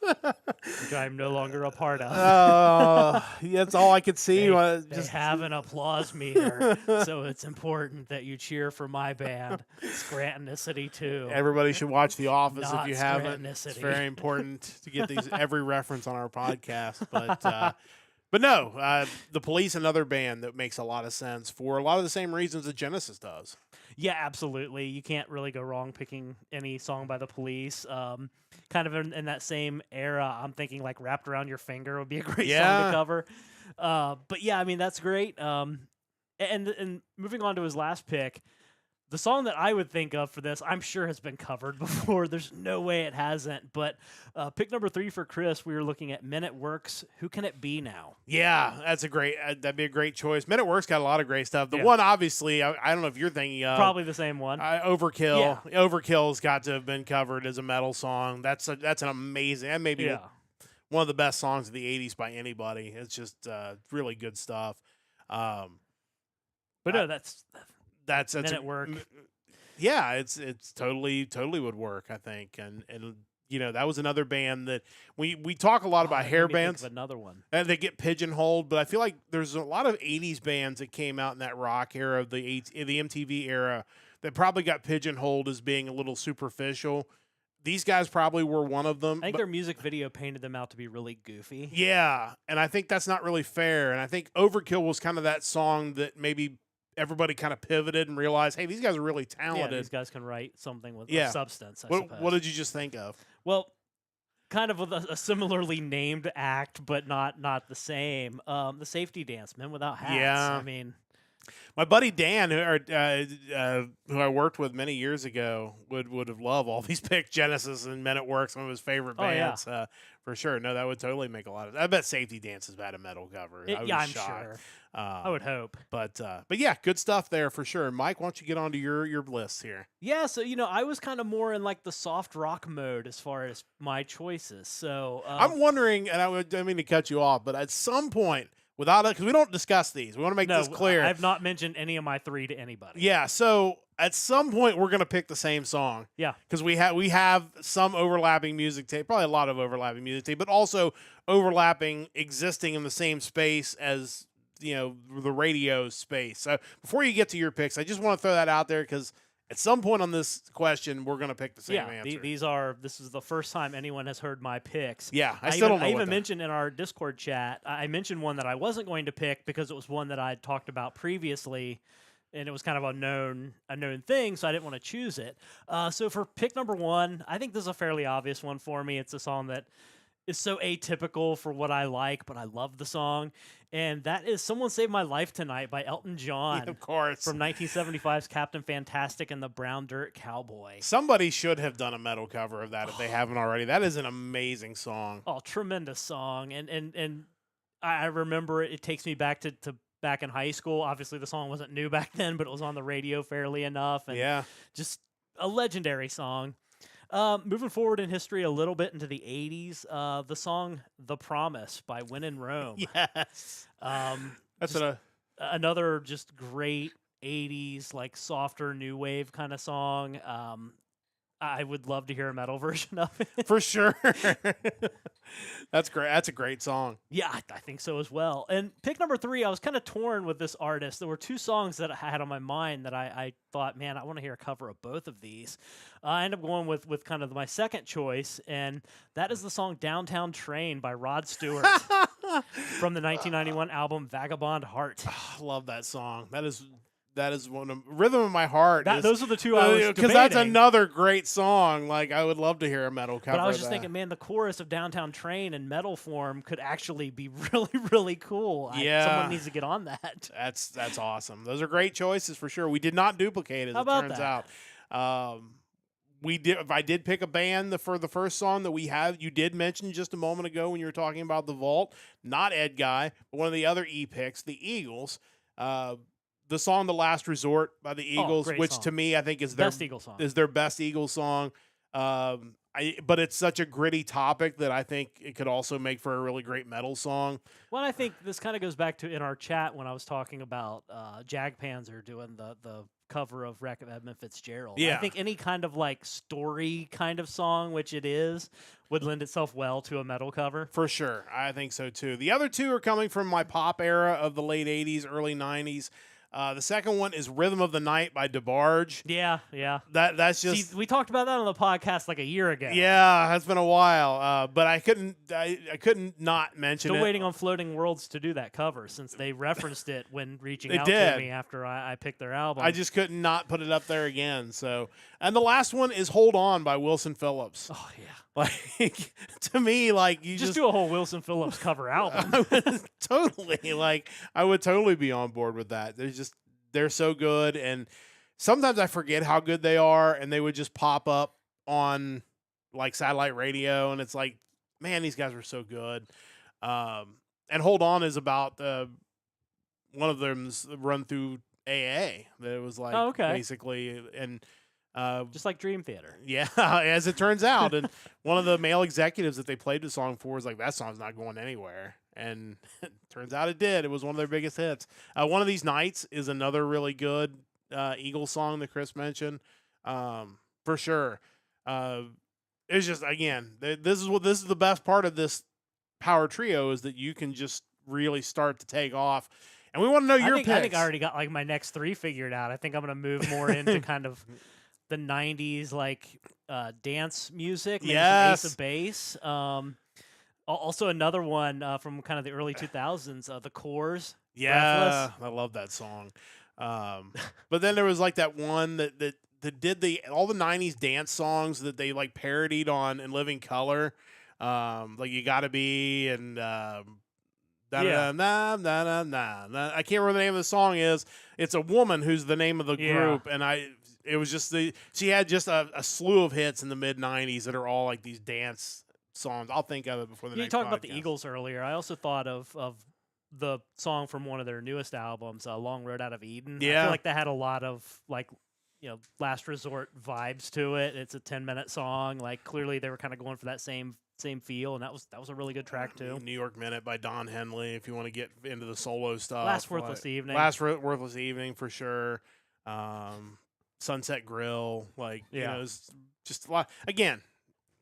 Which I'm no longer a part of. That's all I could see. They have an applause meter, so it's important that you cheer for my band, Scrantonicity 2. Everybody should watch The Office Not if you haven't. It's very important to get every reference on our podcast. But no, The Police, another band that makes a lot of sense for a lot of the same reasons that Genesis does. Yeah, absolutely. You can't really go wrong picking any song by The Police. Kind of in that same era, I'm thinking like Wrapped Around Your Finger would be a great song to cover. But yeah, I mean, that's great. And moving on to his last pick, the song that I would think of for this, I'm sure has been covered before. There's no way it hasn't. But pick number 3 for Chris, we were looking at Men at Work's Who Can It Be Now? Yeah, that'd be a great choice. Men at Work's got a lot of great stuff. The one, obviously, I don't know if you're thinking of. Probably the same one. Overkill. Yeah. Overkill's got to have been covered as a metal song. That's an amazing, that may be one of the best songs of the 80s by anybody. It's just really good stuff. But no, that's Men at Work. Yeah, it's totally would work, I think, and that was another band that we talk a lot about hair bands. Another one, and they get pigeonholed, but I feel like there's a lot of '80s bands that came out in that rock era of the MTV era that probably got pigeonholed as being a little superficial. These guys probably were one of them. I think their music video painted them out to be really goofy. Yeah, and I think that's not really fair. And I think Overkill was kind of that song that maybe everybody kind of pivoted and realized, hey, these guys are really talented. Yeah, these guys can write something with substance, I suppose. What did you just think of? Well, kind of with a similarly named act, but not the same. The Safety Dance, Men Without Hats. Yeah. I mean, my buddy Dan, who I worked with many years ago, would have loved all these picks. Genesis and Men at Work, some of his favorite bands, for sure. No, that would totally make a lot of. I bet Safety Dance has had a metal cover. I'm sure. I would hope. But yeah, good stuff there for sure. Mike, why don't you get onto your list here? Yeah, so I was kind of more in like the soft rock mode as far as my choices. So I'm wondering, and I don't mean to cut you off, but at some point, because we don't discuss these, we want to make this clear. I've not mentioned any of my 3 to anybody. Yeah, so at some point we're gonna pick the same song. Yeah, because we have some overlapping music tape, probably a lot of overlapping music tape, but also overlapping existing in the same space as the radio space. So before you get to your picks, I just want to throw that out there because at some point on this question, we're going to pick the same answer. This is the first time anyone has heard my picks. Yeah, I even mentioned in our Discord chat, I mentioned one that I wasn't going to pick because it was one that I had talked about previously, and it was kind of a known thing, so I didn't want to choose it. So for pick number 1, I think this is a fairly obvious one for me. It's a song that is so atypical for what I like, but I love the song. And that is Someone Saved My Life Tonight by Elton John. Of course. From 1975's Captain Fantastic and the Brown Dirt Cowboy. Somebody should have done a metal cover of that if they haven't already. That is an amazing song. Oh, tremendous song. And I remember it takes me back to back in high school. Obviously, the song wasn't new back then, but it was on the radio fairly enough. And Yeah. just a legendary song. Moving forward in history a little bit into the 80s, the song The Promise by When in Rome. Yes. That's just another just great 80s, like softer new wave kind of song. I would love to hear a metal version of it. for sure. That's great. That's a great song. Yeah, I think so as well. And pick number 3, I was kind of torn with this artist. There were 2 songs that I had on my mind that I thought, man, I want to hear a cover of both of these. I ended up going with kind of my second choice, and that is the song Downtown Train by Rod Stewart from the 1991 album Vagabond Heart. I love that song. That is one of Rhythm of My Heart. Those are the 2 I was debating. Because that's another great song. Like, I would love to hear a metal cover. But I was of just that. thinking, man, the chorus of Downtown Train in metal form could actually be really, really cool. Yeah. Someone needs to get on that. That's awesome. Those are great choices for sure. We did not duplicate, as How it about turns that? out. We did. If I did pick a band for the first song that we have, you did mention just a moment ago when you were talking about the Vault, not Edguy, but one of the other E picks, the Eagles. The song "The Last Resort" by the Eagles, great which song. to me I think is their Best Eagle song. is their best Eagles song. But it's such a gritty topic that I think it could also make for a really great metal song. Well, I think this kind of goes back to in our chat when I was talking about Jagpanzer doing the cover of Wreck of Edmund Fitzgerald. Yeah. I think any kind of like story kind of song, which it is, would lend itself well to a metal cover. For sure. I think so too. The other 2 are coming from my pop era of the late 80s, early 90s. The second one is Rhythm of the Night by DeBarge. Yeah. That's just... See, we talked about that on the podcast like a year ago. Yeah, it's been a while. But I couldn't not mention Still it. waiting on Floating Worlds to do that cover since they referenced it when reaching They out did. to me after I picked their album. I just couldn't not put it up there again. So, and the last one is Hold On by Wilson Phillips. Oh, yeah. Like, to me, like, you Just do a whole Wilson Phillips cover album. I would totally, like, I would totally be on board with that. They're so good, and sometimes I forget how good they are, and they would just pop up on like satellite radio, and it's like, man, these guys were so good. And Hold On is about one of them's run through AA. That it was like, Oh, okay. basically, and Just like Dream Theater. yeah, as it turns out, and one of the male executives that they played the song for was like, that song's not going anywhere. And it turns out it did. It was one of their biggest hits. One of These Nights is another really good Eagles song that Chris mentioned, for sure. It's just, again, this is the best part of this power trio is that you can just really start to take off. And we want to know your picks. I think I already got like my next 3 figured out. I think I'm going to move more into kind of the 90s like dance music, maybe Yes. some Ace of Base. Also another one from kind of the early 2000s, The Corrs. Yeah, Breathless. I love that song. But then there was like that one that did all the 90s dance songs that they like parodied on In Living Color. Like You Gotta Be and Yeah. I can't remember the name of the song is. It's a woman who's the name of the Yeah. group, and it was just she had just a slew of hits in the mid 90s that are all like these dance songs. I'll think of it before the You next talked about the podcast. Eagles earlier. I also thought of the song from one of their newest albums, Long Road Out of Eden. I Yeah. feel like that had a lot of like, Last Resort vibes to it. It's a 10-minute song. Like clearly they were kind of going for that same feel, and that was a really good track too. New York Minute by Don Henley, if you want to get into the solo stuff. Last Worthless Evening. Last Worthless Evening for sure. Sunset Grill, Yeah. it's just a lot. Again,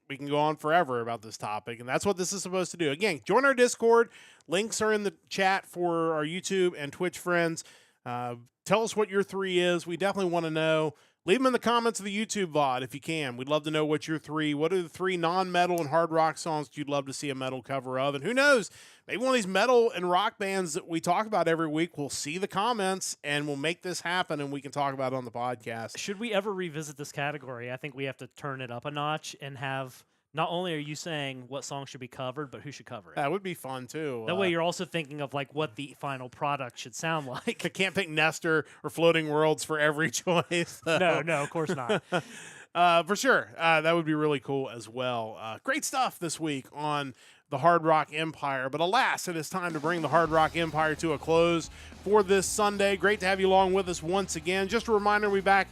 we can go on forever about this topic, and that's what this is supposed to do. Again, join our Discord. Links are in the chat for our YouTube and Twitch friends. Tell us what your 3 is. We definitely want to know. Leave them in the comments of the YouTube VOD if you can. We'd love to know what your 3. What are the 3 non-metal and hard rock songs you'd love to see a metal cover of? And who knows, maybe one of these metal and rock bands that we talk about every week will see the comments and we'll make this happen and we can talk about it on the podcast. Should we ever revisit this category? I think we have to turn it up a notch and have not only are you saying what song should be covered, but who should cover it. That would be fun too. That way you're also thinking of like what the final product should sound like. I can't pick Nestor or Floating Worlds for every choice. No, of course not. For sure. That would be really cool as well. Great stuff this week on the Hard Rock Empire. But alas, it is time to bring the Hard Rock Empire to a close for this Sunday. Great to have you along with us once again. Just a reminder, we'll be back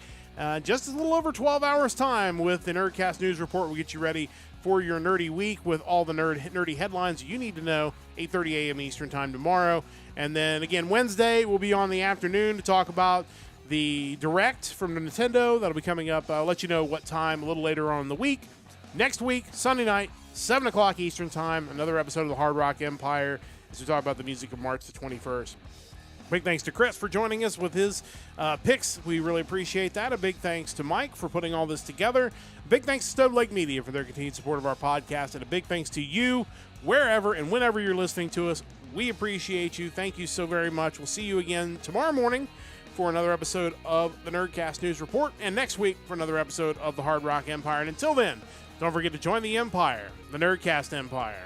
just a little over 12 hours time with the Nerdcast News Report. We'll get you ready for your nerdy week with all the nerdy headlines you need to know, 8:30 a.m. Eastern time tomorrow. And then again, Wednesday, we'll be on the afternoon to talk about the Direct from Nintendo. That'll be coming up. I'll let you know what time a little later on in the week. Next week, Sunday night, 7 o'clock Eastern time, another episode of the Hard Rock Empire as we talk about the music of March the 21st. Big thanks to Chris for joining us with his picks. We really appreciate that. A big thanks to Mike for putting all this together. Big thanks to Stove Lake Media for their continued support of our podcast. And a big thanks to you, wherever and whenever you're listening to us. We appreciate you. Thank you so very much. We'll see you again tomorrow morning for another episode of the Nerdcast News Report, and next week for another episode of the Hard Rock Empire. And until then, don't forget to join the Empire, the Nerdcast Empire.